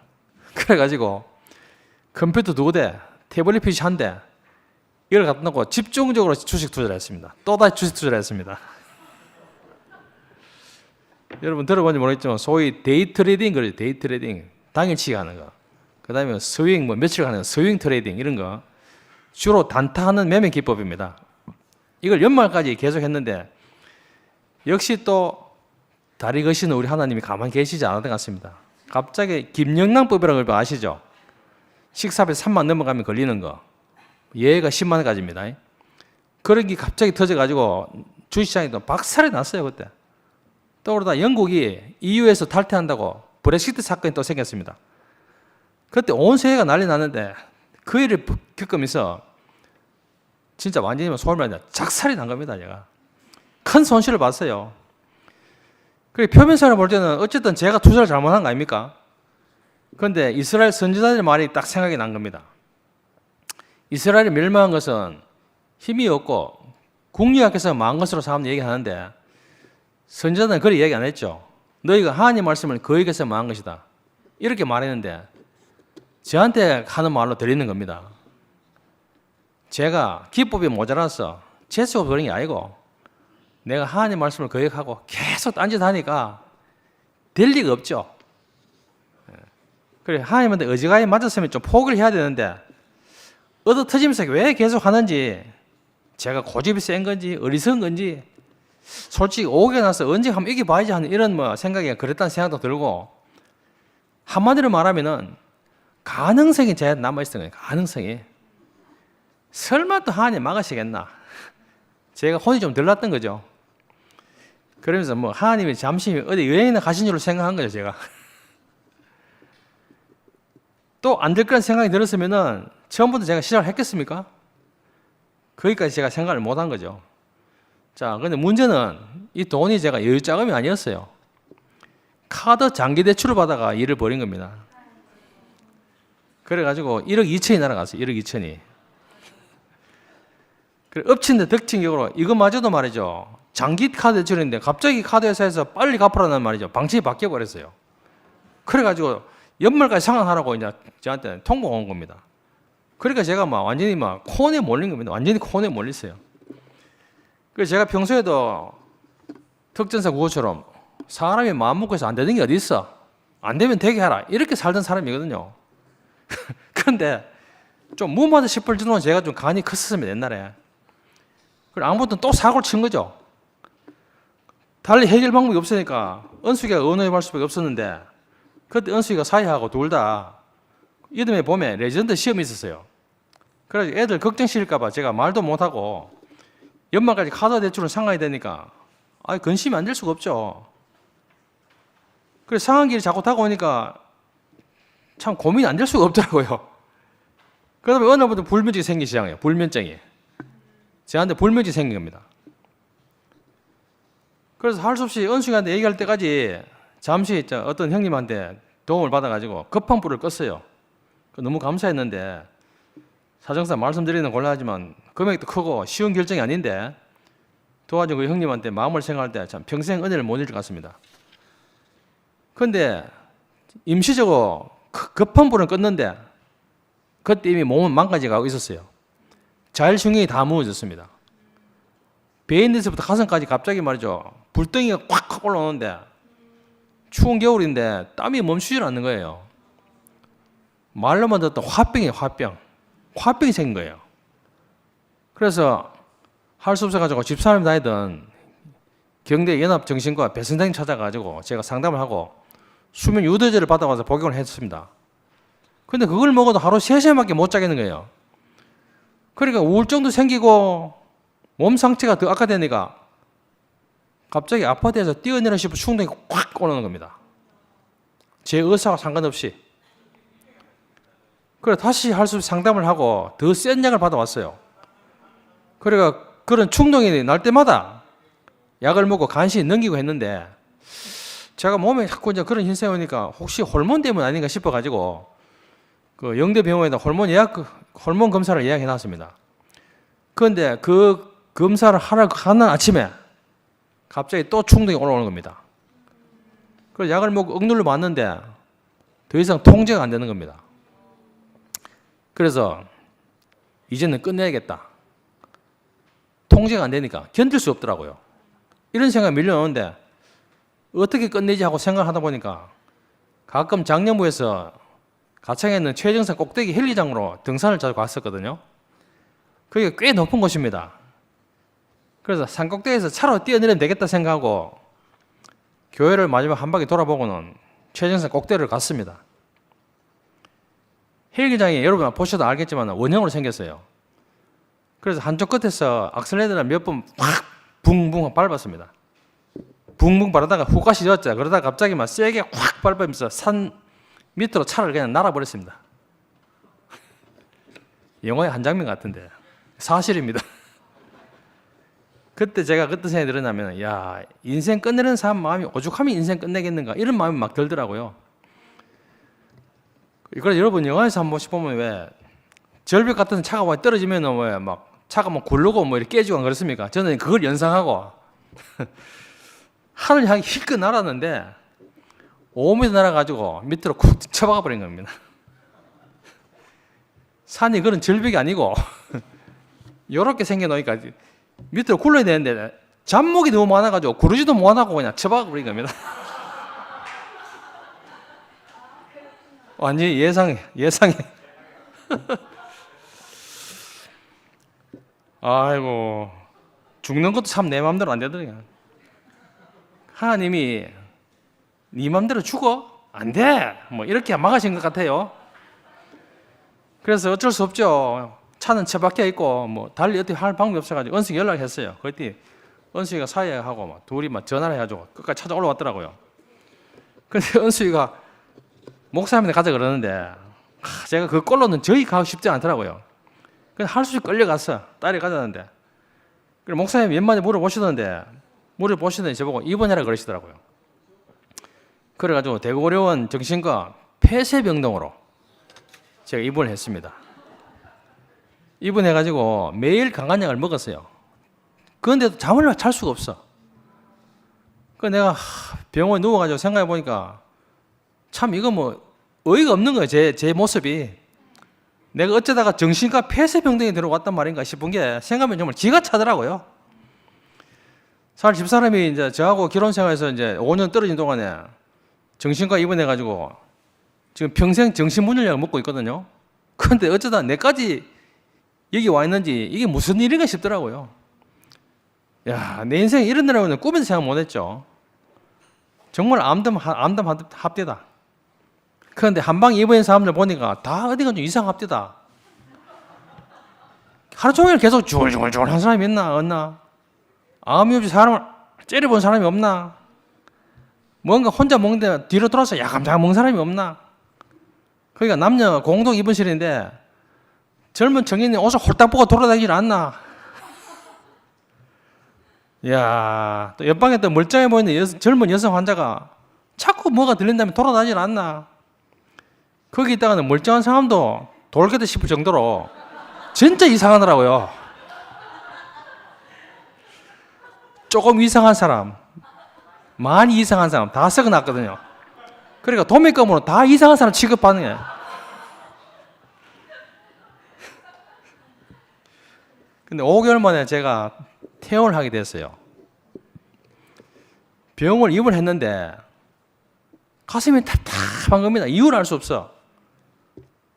그래가지고 컴퓨터 2대, 태블릿 PC 1대 이걸 갖다 놓고 집중적으로 주식 투자를 했습니다. 또다시 주식 투자를 했습니다. 여러분 들어본지 모르겠지만 소위 데이 트레이딩 그러죠. 데이 트레이딩. 당일치기 하는 거. 그 다음에 스윙 뭐 며칠 하는 스윙 트레이딩 이런 거 주로 단타하는 매매 기법입니다. 이걸 연말까지 계속 했는데 역시 또 다리 거시는 우리 하나님이 가만히 계시지 않았던 것 같습니다. 갑자기 김영란법이라는 걸 아시죠? 식사비 3만 넘어가면 걸리는 거. 예외가 10만 원까지입니다. 그런 게 갑자기 터져가지고 주식시장이 또 박살이 났어요 그때. 또 그러다 영국이 EU에서 탈퇴한다고 브렉시트 사건이 또 생겼습니다. 그때 온 세계가 난리 났는데 그 일을 겪으면서 진짜 완전히 소위 말하면 작살이 난 겁니다. 제가 큰 손실을 봤어요. 그래 표면상으로 볼 때는 어쨌든 제가 투자를 잘못한 거 아닙니까? 그런데 이스라엘 선지자들의 말이 딱 생각이 난 겁니다. 이스라엘이 멸망한 것은 힘이 없고 국리학에서 망한 것으로 사람들이 얘기하는데 선지자들은 그렇게 얘기 안 했죠. 너희가 하나님 말씀을 거역해서 망한 것이다. 이렇게 말했는데 저한테 하는 말로 들리는 겁니다. 제가 기법이 모자라서 재수가 그런 게 아니고 내가 하나님 말씀을 거역하고 계속 딴짓하니까 될 리가 없죠. 그래 하나님한테 어지간히 맞았으면 좀 포기를 해야 되는데 얻어 터지면서 왜 계속 하는지 제가 고집이 센 건지 어리석은 건지 솔직히 오게 나서 언제 한번 이겨봐야지 하는 이런 뭐 생각이 그랬다는 생각도 들고 한마디로 말하면은 가능성이 제 남아있던 거예요. 가능성이. 설마 또 하나님 막으시겠나. 제가 혼이 좀 덜 났던 거죠. 그러면서 뭐 하나님이 잠시 어디 여행이나 가신 줄로 생각한 거죠, 제가. 또 안 될 거란 생각이 들었으면은 처음부터 제가 시작을 했겠습니까? 거기까지 제가 생각을 못 한 거죠. 자, 근데 문제는 이 돈이 제가 여유자금이 아니었어요. 카드 장기 대출을 받아가 일을 벌인 겁니다. 그래가지고 1억 2천이 날아갔어요. 1억 2천이. 그래, 엎친 데 덕친 격으로 이거마저도 말이죠. 장기 카드 대출인데 갑자기 카드 회사에서 빨리 갚으라는 말이죠. 방침이 바뀌어 버렸어요. 그래가지고 연말까지 상환하라고 이제 저한테 통보가 온 겁니다. 그러니까 제가 막 완전히 막 코너에 몰린 겁니다. 완전히 코너에 몰렸어요. 그래서 제가 평소에도 특전사 구호처럼 사람이 마음 먹고 해서 안 되는 게 어디 있어? 안 되면 되게 하라. 이렇게 살던 사람이거든요. 그런데 좀 무마다 싶을 정도로 제가 좀 간이 컸었습니다, 옛날에. 그리고 아무튼 또 사고를 친 거죠. 달리 해결 방법이 없으니까 은숙이가 언어해볼 수밖에 없었는데, 그때 은숙이가 사회하고 둘 다 이듬해 봄에 레전드 시험이 있었어요. 그래서 애들 걱정실까봐 제가 말도 못하고 연말까지 카드 대출을 상환해야 되니까 근심이 안 될 수가 없죠. 그래서 상환기를 자꾸 타고 오니까 참 고민이 안 될 수가 없더라고요. 그러다 보니 어느 날부터 불면증이 생기기 시작해요. 불면증이. 저한테 불면증이 생긴 겁니다. 그래서 할 수 없이 은숙이한테 얘기할 때까지 잠시 어떤 형님한테 도움을 받아가지고 급한 불을 껐어요. 너무 감사했는데 사정상 말씀드리는 건 곤란하지만 금액도 크고 쉬운 결정이 아닌데 도와준 그 형님한테 마음을 생각할 때 참 평생 은혜를 못 잊을 것 같습니다. 그런데 임시적으로 급한 불은 껐는데 그때 이미 몸은 망가져가고 있었어요. 자율신경이 다 무너졌습니다. 배인에서부터 가슴까지 갑자기 말이죠. 불덩이가 꽉 올라오는데 추운 겨울인데 땀이 멈추질 않는 거예요. 말로만 듣던 화병이에요. 화병이 생긴 거예요. 그래서 할 수 없어가지고 집사람 다니던 경대 연합정신과 배선장님 찾아가지고 제가 상담을 하고 수면 유도제를 받아와서 복용을 했습니다. 근데 그걸 먹어도 하루 3시간밖에 못 자겠는 거예요. 그러니까 우울증도 생기고 몸 상태가 더 악화되니까 갑자기 아파트에서 뛰어내리고 싶은 충동이 꽉 오는 겁니다. 제 의사와 상관없이. 그래 다시 할 수 없이 상담을 하고 더 센 약을 받아왔어요. 그러니까 그런 충동이 날 때마다 약을 먹고 간신히 넘기고 했는데 제가 몸에 자꾸 이제 그런 현상이 오니까 혹시 호르몬 때문 아닌가 싶어가지고 그 영대병원에다 호르몬 검사를 예약해 놨습니다. 그런데 그 검사를 하는 아침에 갑자기 또 충동이 올라오는 겁니다. 그래서 약을 먹고 억눌러 봤는데 더 이상 통제가 안 되는 겁니다. 그래서 이제는 끝내야겠다. 통제가 안 되니까 견딜 수 없더라고요. 이런 생각이 밀려오는데 어떻게 끝내지 하고 생각하다 보니까 가끔 장년부에서 가창에 있는 최정상 꼭대기 헬리장으로 등산을 자주 갔었거든요. 그게 꽤 높은 곳입니다. 그래서 산 꼭대기에서 차로 뛰어내리면 되겠다 생각하고 교회를 마지막 한 바퀴 돌아보고는 최정상 꼭대기를 갔습니다. 헬기장이 여러분 보셔도 알겠지만 원형으로 생겼어요. 그래서 한쪽 끝에서 악셀레이터를 몇 번 확 붕붕 밟았습니다. 붕붕 밟다가 훅 가시졌죠. 그러다가 갑자기 막 세게 확 밟으면서 산 밑으로 차를 그냥 날아버렸습니다. 영화의 한 장면 같은데 사실입니다. 그때 제가 그때 생각이 들었냐면 야 인생 끝내는 사람 마음이 오죽하면 인생 끝내겠는가 이런 마음이 막 들더라고요. 그래서 여러분 영화에서 한 번씩 보면 왜 절벽 같은 차가 와 떨어지면 왜 막 차가 뭐 굴르고 뭐 이렇게 깨지고 안 그렇습니까? 저는 그걸 연상하고 하늘 향해 힐끗 날았는데 5m 날아가지고 밑으로 쿡 쳐박아 버린 겁니다. 산이 그런 절벽이 아니고 요렇게 생겨놓으니까 밑으로 굴러야 되는데 잡목이 너무 많아가지고 구르지도 못하고 그냥 쳐박아 버린 겁니다. 완전히 예상해. 아이고 죽는 것도 참 내 마음대로 안 되더라고요. 하나님이 네 마음대로 죽어? 안 돼. 뭐 이렇게 막으신 것 같아요. 그래서 어쩔 수 없죠. 차는 처박혀 있고 뭐 달리 어떻게 할 방법이 없어가지고 은숙이 연락했어요. 그랬더니 은수이가 사회하고 막 둘이 막 전화를 해가지고 끝까지 찾아 올라왔더라고요. 근데 은수이가 목사님한테 가자 그러는데 제가 그 꼴로는 저희 가고 싶지 않더라고요. 그냥 할 수 없이 끌려갔어. 딸이 가자는데. 그래 목사님이 웬만히 물어보시던데 저보고 입원해라 그러시더라고요. 그래가지고 대구고려원 정신과 폐쇄병동으로 제가 입원을 했습니다. 입원해가지고 매일 강간약을 먹었어요. 그런데도 잠을 잘 수가 없어. 그 내가 병원에 누워가지고 생각해보니까 참 이거 뭐 어이가 없는 거예요. 제 모습이. 내가 어쩌다가 정신과 폐쇄병동에 들어왔단 말인가 싶은 게 생각하면 정말 기가 차더라고요. 사실 집사람이 이제 저하고 결혼 생활에서 이제 5년 떨어진 동안에 정신과 입원해가지고 지금 평생 정신분열약을 먹고 있거든요. 그런데 어쩌다 내까지 여기 와 있는지 이게 무슨 일인가 싶더라고요. 야, 내 인생에 이런 날은 꿈에도 생각 못했죠. 정말 암담합디다. 그런데 한방 입원한 사람들 보니까 다 어디가 좀 이상합디다. 하루 종일 계속 중얼중얼 한 사람이 있나 없나? 아무 없이 사람을 째려본 사람이 없나? 뭔가 혼자 먹는데 뒤로 돌아서 야감자감 먹는 사람이 없나? 그러니까 남녀 공동 입원실인데 젊은 청년이 옷을 홀딱 벗고 돌아다니질 않나? 이야, 또 옆방에 또 멀쩡해 보이는 젊은 여성 환자가 자꾸 뭐가 들린다면 돌아다니질 않나? 거기 있다가는 멀쩡한 사람도 돌겠다 싶을 정도로 진짜 이상하더라고요. 조금 이상한 사람, 많이 이상한 사람 다 썩어놨거든요. 그러니까 도매감으로 다 이상한 사람 취급하는 거예요. 근데 5개월 만에 제가 퇴원을 하게 됐어요. 병원을 입원했는데 가슴이 답답한 겁니다. 이유를 알 수 없어.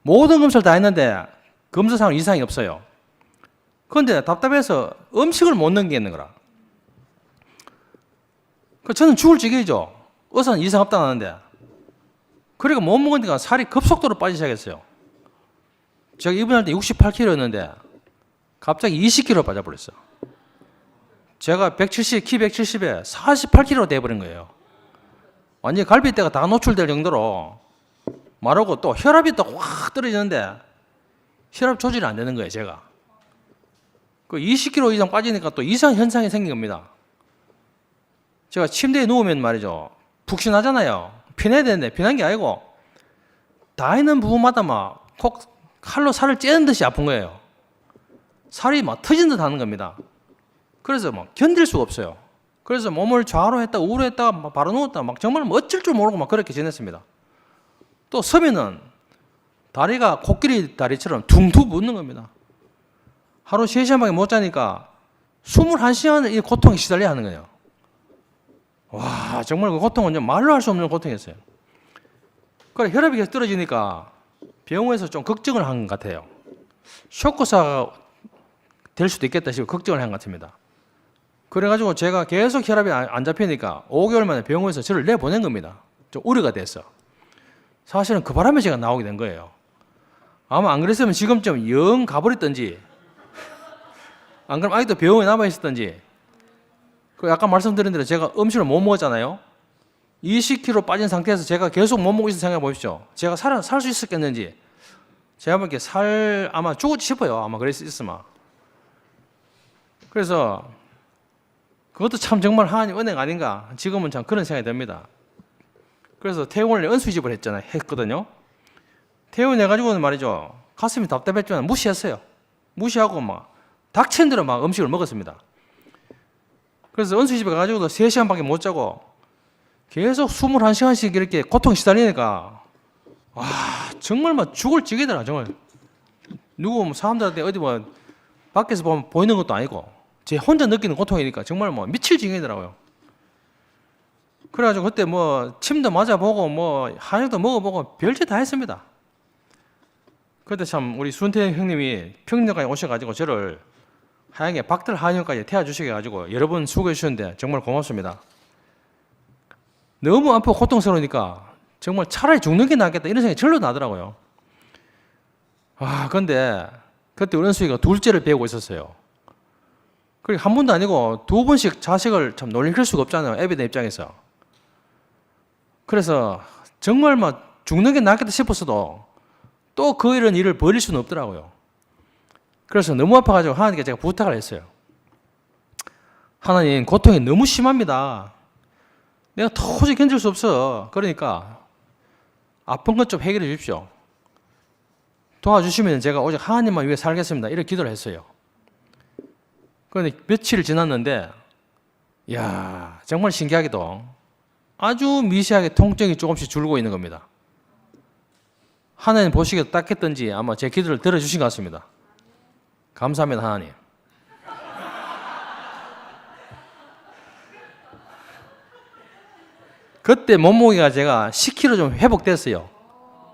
모든 검사를 다 했는데 검사상으로 이상이 없어요. 그런데 답답해서 음식을 못 넘기겠는 거라. 저는 죽을 지경이죠. 의사는 이상 없다는데. 그러니까 못 먹으니까 살이 급속도로 빠지기 시작했어요. 제가 입원할 때 68kg였는데 갑자기 20kg 빠져버렸어요. 제가 170, 키 170에 48kg 돼버린 거예요. 완전히 갈비뼈가 다 노출될 정도로 마르고 또 혈압이 또 확 떨어지는데 혈압 조절이 안 되는 거예요, 제가. 그 20kg 이상 빠지니까 또 이상 현상이 생긴 겁니다. 제가 침대에 누우면 말이죠. 푹신하잖아요. 피내야 되는데 피난 게 아니고 다 있는 부분마다 막 콕 칼로 살을 째는 듯이 아픈 거예요. 살이 막 터진 듯 하는 겁니다. 그래서 막 견딜 수가 없어요. 그래서 몸을 좌로 했다 우로 했다 막 바로 누웠다 막 정말 뭐 어쩔 줄 모르고 막 그렇게 지냈습니다. 또 서면은 다리가 코끼리 다리처럼 퉁퉁 붓는 겁니다. 하루 3시간밖에 못 자니까 21시간을 이 고통에 시달려야 하는 거예요. 와, 정말 그 고통은 말로 할 수 없는 고통이었어요. 그래, 혈압이 계속 떨어지니까 병원에서 좀 걱정을 한 것 같아요. 쇼크사가 될 수도 있겠다 싶어 걱정을 한 것 같습니다. 그래가지고 제가 계속 혈압이 안 잡히니까 5개월 만에 병원에서 저를 내보낸 겁니다. 좀 우려가 됐어. 사실은 그 바람에 제가 나오게 된 거예요. 아마 안 그랬으면 지금쯤 영 가버렸던지 안 그러면 아직도 병원에 남아있었던지. 그 아까 말씀드린 대로 제가 음식을 못 먹었잖아요. 20kg 빠진 상태에서 제가 계속 못 먹고 있어 생각해 보십시오. 제가 살 수 있었겠는지. 제가 보기에 아마 죽었지 싶어요. 아마 그랬으면. 그래서 그것도 참 정말 하나님 은혜가 아닌가. 지금은 참 그런 생각이 듭니다. 그래서 퇴원을 은수집을 했거든요. 퇴원해가지고는 말이죠. 가슴이 답답했지만 무시했어요. 무시하고 막 닥친 대로 막 음식을 먹었습니다. 그래서 은수집에 가가지고도 3시간밖에 못 자고 계속 21시간씩 이렇게 고통 시달리니까 와, 정말 막 죽을 지기더라. 정말 누구 뭐 사람들한테 어디 뭐 밖에서 보면 보이는 것도 아니고 제 혼자 느끼는 고통이니까 정말 뭐 미칠 지경이더라고요. 그래가지고 그때 뭐 침도 맞아보고 뭐 한약도 먹어보고 별짓 다 했습니다. 그때 참 우리 순태 형님이 평양까지 오셔가지고 저를 하양에 박들 한의원까지 태워주셔가지고 여러 번 수고해 주셨는데 정말 고맙습니다. 너무 아프고 고통스러우니까 정말 차라리 죽는 게 낫겠다 이런 생각이 절로 나더라고요. 아, 근데 그때 우리 은수이가 둘째를 배우고 있었어요. 그리고 한 번도 아니고 두 번씩 자식을 참 놀릴 수가 없잖아요. 애비들 입장에서. 그래서 정말 막 죽는 게 낫겠다 싶었어도 또 그 이런 일을 벌일 수는 없더라고요. 그래서 너무 아파가지고 하나님께 제가 부탁을 했어요. 하나님, 고통이 너무 심합니다. 내가 도저히 견딜 수 없어. 그러니까 아픈 것 좀 해결해 주십시오. 도와주시면 제가 오직 하나님만 위해 살겠습니다. 이렇게 기도를 했어요. 그런데 며칠 지났는데, 이야, 정말 신기하게도 아주 미세하게 통증이 조금씩 줄고 있는 겁니다. 하나님 보시기에 딱했던지 아마 제 기도를 들어주신 것 같습니다. 감사합니다, 하나님. 그때 몸무게가 제가 10kg 좀 회복됐어요.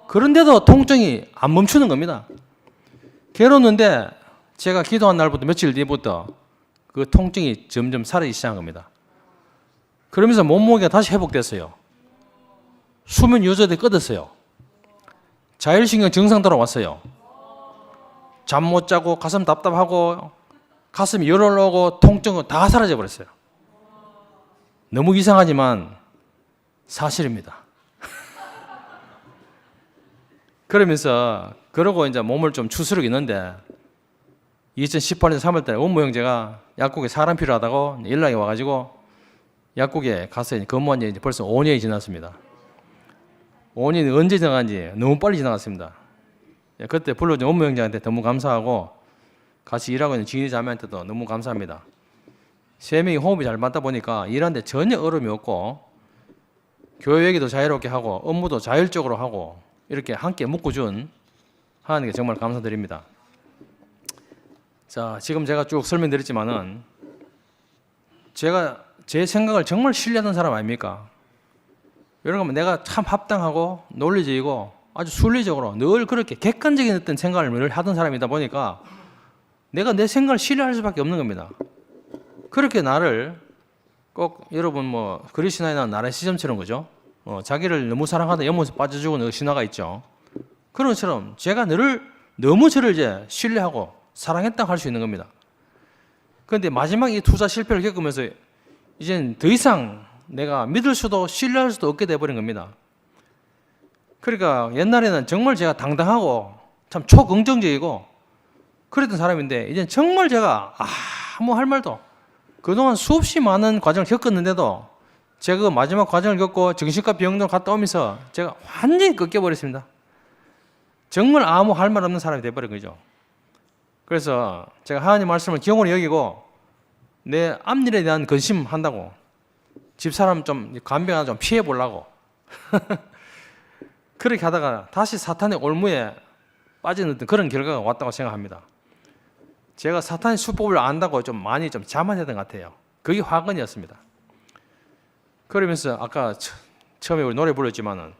그런데도 통증이 안 멈추는 겁니다. 괴로웠는데 제가 기도한 날부터 며칠 뒤부터 그 통증이 점점 사라지기 시작한 겁니다. 그러면서 몸무게가 다시 회복됐어요. 수면 유저들이 꺼졌어요. 자율신경 증상 돌아왔어요. 잠 못 자고 가슴 답답하고 가슴이 열 올라오고 통증은 다 사라져 버렸어요. 너무 이상하지만 사실입니다. 그러면서 그러고 이제 몸을 좀 추스르고 있는데 2018년 3월달에 원무 형제가 약국에 사람 필요하다고 연락이 와가지고 약국에 가서 근무한 지 벌써 5년이 지났습니다. 5년이 언제 지나간지 너무 빨리 지나갔습니다. 그때 불러준 원무 형제한테 너무 감사하고 같이 일하고 있는 지인이 자매한테도 너무 감사합니다. 세 명이 호흡이 잘 맞다 보니까 일하는데 전혀 어려움이 없고 교회 얘기도 자유롭게 하고 업무도 자율적으로 하고 이렇게 함께 묶어준 하나님께 정말 감사드립니다. 자, 지금 제가 쭉 설명드렸지만은 제가 제 생각을 정말 신뢰하는 사람 아닙니까? 여러분, 내가 참 합당하고 논리적이고 아주 순리적으로 늘 그렇게 객관적인 어떤 생각을 늘 하던 사람이다 보니까 내가 내 생각을 신뢰할 수밖에 없는 겁니다. 그렇게 나를 꼭 여러분 뭐 그리스나에 나온 나라의 시점처럼 그죠? 자기를 너무 사랑하다 연못에 빠져 죽은 신화가 있죠. 그런 것처럼 제가 너무 저를 이제 신뢰하고 사랑했다고 할 수 있는 겁니다. 그런데 마지막 이 투자 실패를 겪으면서 이제는 더 이상 내가 믿을 수도 신뢰할 수도 없게 돼버린 겁니다. 그러니까 옛날에는 정말 제가 당당하고 참 초긍정적이고 그랬던 사람인데 이제는 정말 제가 아무 할 말도 그동안 수없이 많은 과정을 겪었는데도 제가 그 마지막 과정을 겪고 정신과 병원을 갔다 오면서 제가 완전히 꺾여버렸습니다. 정말 아무 할 말 없는 사람이 돼버린 거죠. 그래서 제가 하나님 말씀을 경홀히 여기고 내 앞일에 대한 근심한다고 집사람 좀 간병 하나 좀 피해 보려고 그렇게 하다가 다시 사탄의 올무에 빠지는 그런 결과가 왔다고 생각합니다. 제가 사탄의 수법을 안다고 좀 많이 좀 자만했던 것 같아요. 그게 화근이었습니다. 그러면서 아까 처음에 우리 노래 불렀지만은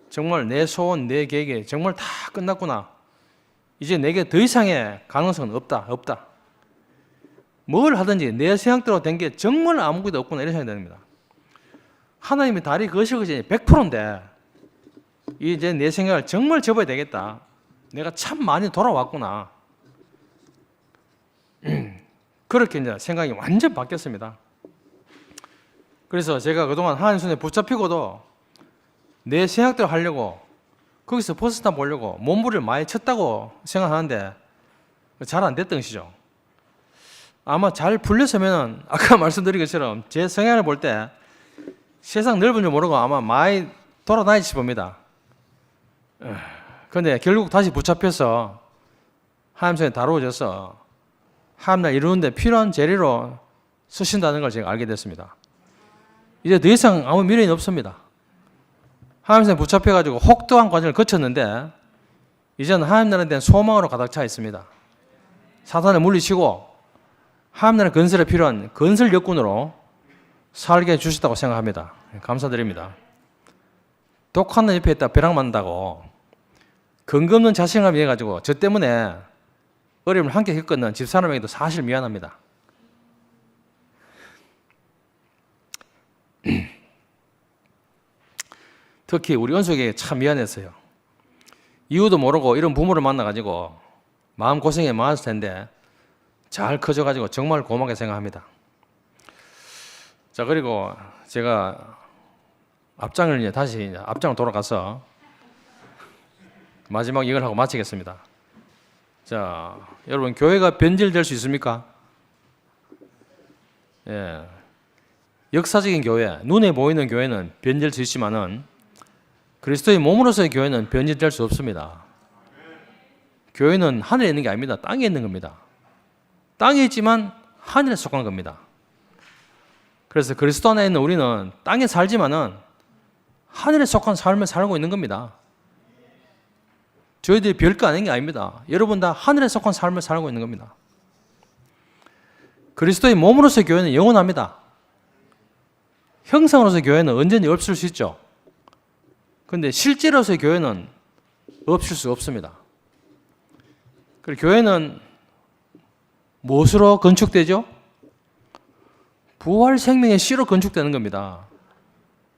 정말 내 소원, 내 계획이 정말 다 끝났구나. 이제 내게 더 이상의 가능성은 없다. 뭘 하든지 내 생각대로 된 게 정말 아무것도 없구나 이런 생각이 듭니다. 하나님의 다리 거시기지 100%인데 이제 내 생각을 정말 접어야 되겠다. 내가 참 많이 돌아왔구나. 그렇게 이제 생각이 완전 바뀌었습니다. 그래서 제가 그동안 하나님 손에 붙잡히고도 내 생각대로 하려고 거기서 벗어나 보려고 몸부림을 많이 쳤다고 생각하는데 잘 안 됐던 것이죠. 아마 잘 풀렸으면 아까 말씀드린 것처럼 제 성향을 볼 때 세상 넓은 줄 모르고 아마 많이 돌아다니실 겁니다. 그런데 결국 다시 붙잡혀서 하나님 손에 다루어져서 하나님을 이루는데 필요한 재료로 쓰신다는 걸 제가 알게 됐습니다. 이제 더 이상 아무 미련이 없습니다. 하나님 손에 붙잡혀가지고 혹독한 과정을 거쳤는데 이제는 하나님 나라에 대한 소망으로 가득 차 있습니다. 사탄을 물리치고 하나님 나라 건설에 필요한 건설 역군으로 살게 해주셨다고 생각합니다. 감사드립니다. 독하는 옆에 있다 벼락 만다고 근거 없는 자신감이 해가지고 저 때문에 어려움을 함께 겪었는 집사람에게도 사실 미안합니다. 특히 우리 은숙에게 참 미안했어요. 이유도 모르고 이런 부모를 만나가지고 마음고생이 많았을 텐데 잘 커져가지고 정말 고맙게 생각합니다. 자, 그리고 제가 앞장을 이제 다시 앞장으로 돌아가서 마지막 이걸 하고 마치겠습니다. 자, 여러분 교회가 변질될 수 있습니까? 예. 역사적인 교회, 눈에 보이는 교회는 변질될 수 있지만은 그리스도의 몸으로서의 교회는 변질될 수 없습니다. 교회는 하늘에 있는 게 아닙니다. 땅에 있는 겁니다. 땅에 있지만 하늘에 속한 겁니다. 그래서 그리스도 안에 있는 우리는 땅에 살지만은 하늘에 속한 삶을 살고 있는 겁니다. 저희들이 별거 아닌 게 아닙니다. 여러분 다 하늘에 속한 삶을 살고 있는 겁니다. 그리스도의 몸으로서의 교회는 영원합니다. 형상으로서의 교회는 언제든지 없을 수 있죠. 그런데 실제로서의 교회는 없을 수 없습니다. 그리고 교회는 무엇으로 건축되죠? 부활 생명의 씨로 건축되는 겁니다.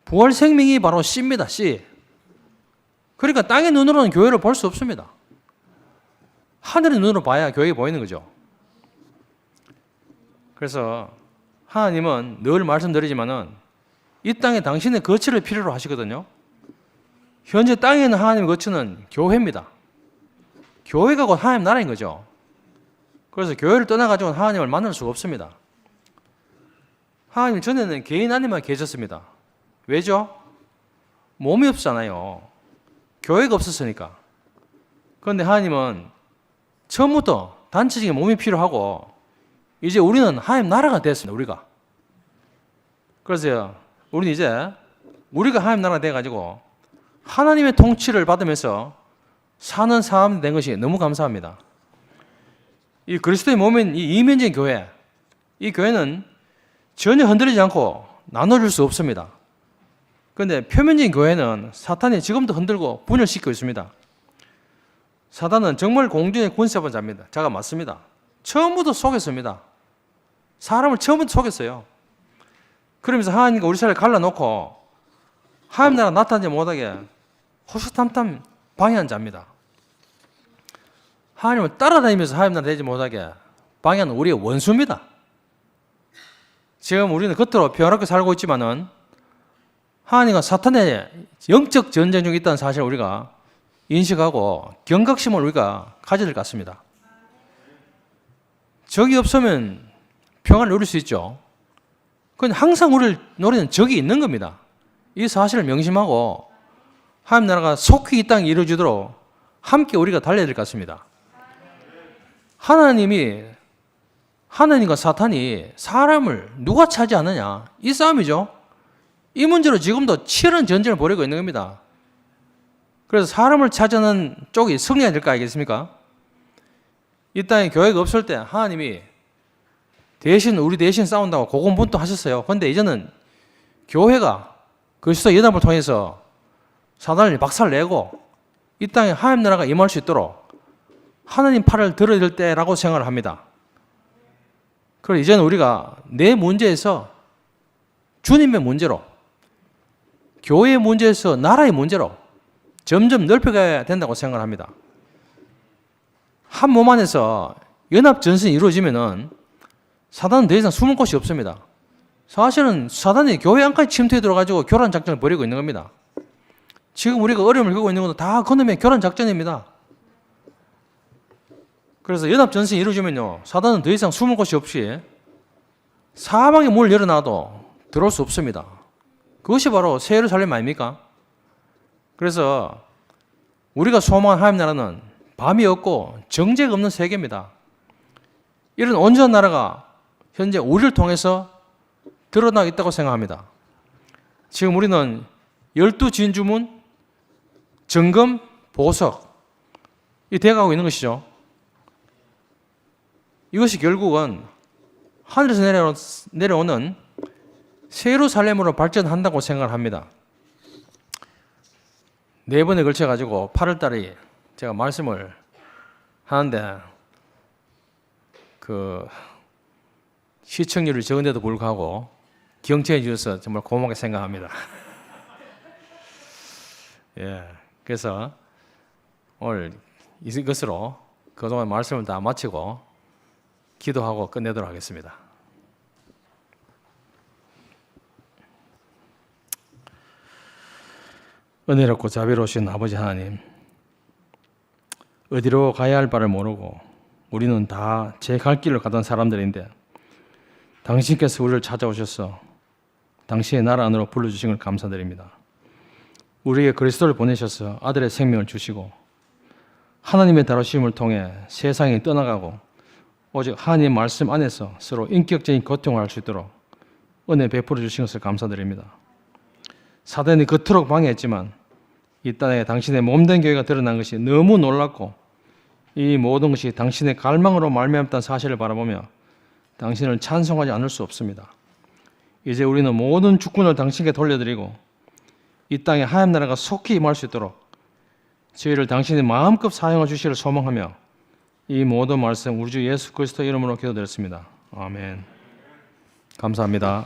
부활 생명이 바로 씨입니다. 씨. 그러니까 땅의 눈으로는 교회를 볼 수 없습니다. 하늘의 눈으로 봐야 교회가 보이는 거죠. 그래서 하나님은 늘 말씀드리지만은 이 땅에 당신의 거처를 필요로 하시거든요. 현재 땅에 있는 하나님의 거처는 교회입니다. 교회가 곧 하나님 나라인 거죠. 그래서 교회를 떠나가지고는 하나님을 만날 수가 없습니다. 하나님 전에는 개인 안에만 계셨습니다. 왜죠? 몸이 없잖아요. 교회가 없었으니까. 그런데 하나님은 처음부터 단체적인 몸이 필요하고 이제 우리는 하나님 나라가 됐습니다. 우리가. 그래서 우리는 이제 우리가 하나님 나라가 돼가지고 하나님의 통치를 받으면서 사는 사람 된 것이 너무 감사합니다. 이 그리스도의 몸인 이 이면적인 교회, 이 교회는 전혀 흔들리지 않고 나눠줄 수 없습니다. 그런데 표면적인 교회는 사탄이 지금도 흔들고 분열시키고 있습니다. 사탄은 정말 공중의 권세와 자입니다. 자가 맞습니다. 처음부터 속였습니다. 사람을 처음부터 속였어요. 그러면서 하나님과 우리 사이를 갈라놓고 하나님 나라 나타나지 못하게 호시탐탐 방해한 자입니다. 하나님을 따라다니면서 하나님 나라 되지 못하게 방해하는 우리의 원수입니다. 지금 우리는 겉으로 평화롭게 살고 있지만은 하나님과 사탄의 영적 전쟁 중에 있다는 사실을 우리가 인식하고 경각심을 우리가 가져야 될 것 같습니다. 적이 없으면 평화를 누릴 수 있죠. 그런데 항상 우리를 노리는 적이 있는 겁니다. 이 사실을 명심하고 하나님 나라가 속히 이 땅에 이루어지도록 함께 우리가 달려야 될 것 같습니다. 하나님과 사탄이 사람을 누가 차지하느냐 이 싸움이죠. 이 문제로 지금도 치열한 전쟁을 벌이고 있는 겁니다. 그래서 사람을 차지하는 쪽이 승리해야 될 거 아니겠습니까? 이 땅에 교회가 없을 때 하나님이 우리 대신 싸운다고 고군분투하셨어요. 그런데 이제는 교회가 그리스도 연합을 통해서 사단을 박살내고 이 땅에 하나님 나라가 임할 수 있도록 하나님 팔을 들어야 될 때라고 생각을 합니다. 그래서 이제는 우리가 내 문제에서 주님의 문제로, 교회의 문제에서 나라의 문제로 점점 넓혀가야 된다고 생각을 합니다. 한 몸 안에서 연합 전선이 이루어지면은 사단은 더 이상 숨을 곳이 없습니다. 사실은 사단이 교회 안까지 침투해 들어가지고 교란 작전을 벌이고 있는 겁니다. 지금 우리가 어려움을 겪고 있는 것도 다 그놈의 교란 작전입니다. 그래서 연합 전선이 이루어지면요, 사단은 더 이상 숨을 곳이 없이 사방에 문을 열어놔도 들어올 수 없습니다. 그것이 바로 새 예루살렘 아닙니까? 그래서 우리가 소망한 하나님 나라는 밤이 없고 정죄가 없는 세계입니다. 이런 온전한 나라가 현재 우리를 통해서 드러나고 있다고 생각합니다. 지금 우리는 12진주문, 정금, 보석 이 돼가고 있는 것이죠. 이것이 결국은 하늘에서 내려오는 새 예루살렘으로 발전한다고 생각을 합니다. 4번에 걸쳐가지고 8월달에 제가 말씀을 하는데 시청률이 적은데도 불구하고 경청해 주셔서 정말 고맙게 생각합니다. 예, 그래서 오늘 이것으로 그동안 말씀을 다 마치고 기도하고 끝내도록 하겠습니다. 은혜롭고 자비로우신 아버지 하나님, 어디로 가야 할 바를 모르고 우리는 다 제 갈 길을 가던 사람들인데 당신께서 우리를 찾아오셔서 당신의 나라 안으로 불러주신 걸 감사드립니다. 우리에게 그리스도를 보내셔서 아들의 생명을 주시고 하나님의 다루심을 통해 세상이 떠나가고 오직 하나님의 말씀 안에서 서로 인격적인 고통을 할 수 있도록 은혜 베풀어 주신 것을 감사드립니다. 사단이 그토록 방해했지만 이 땅에 당신의 몸된 교회가 드러난 것이 너무 놀랍고 이 모든 것이 당신의 갈망으로 말미암았다는 사실을 바라보며 당신을 찬송하지 않을 수 없습니다. 이제 우리는 모든 주권을 당신께 돌려드리고 이 땅에 하나님 나라가 속히 임할 수 있도록 저희를 당신의 마음껏 사용해 주시기를 소망하며 이 모든 말씀 우리 주 예수 그리스도 이름으로 기도드렸습니다. 아멘. 감사합니다.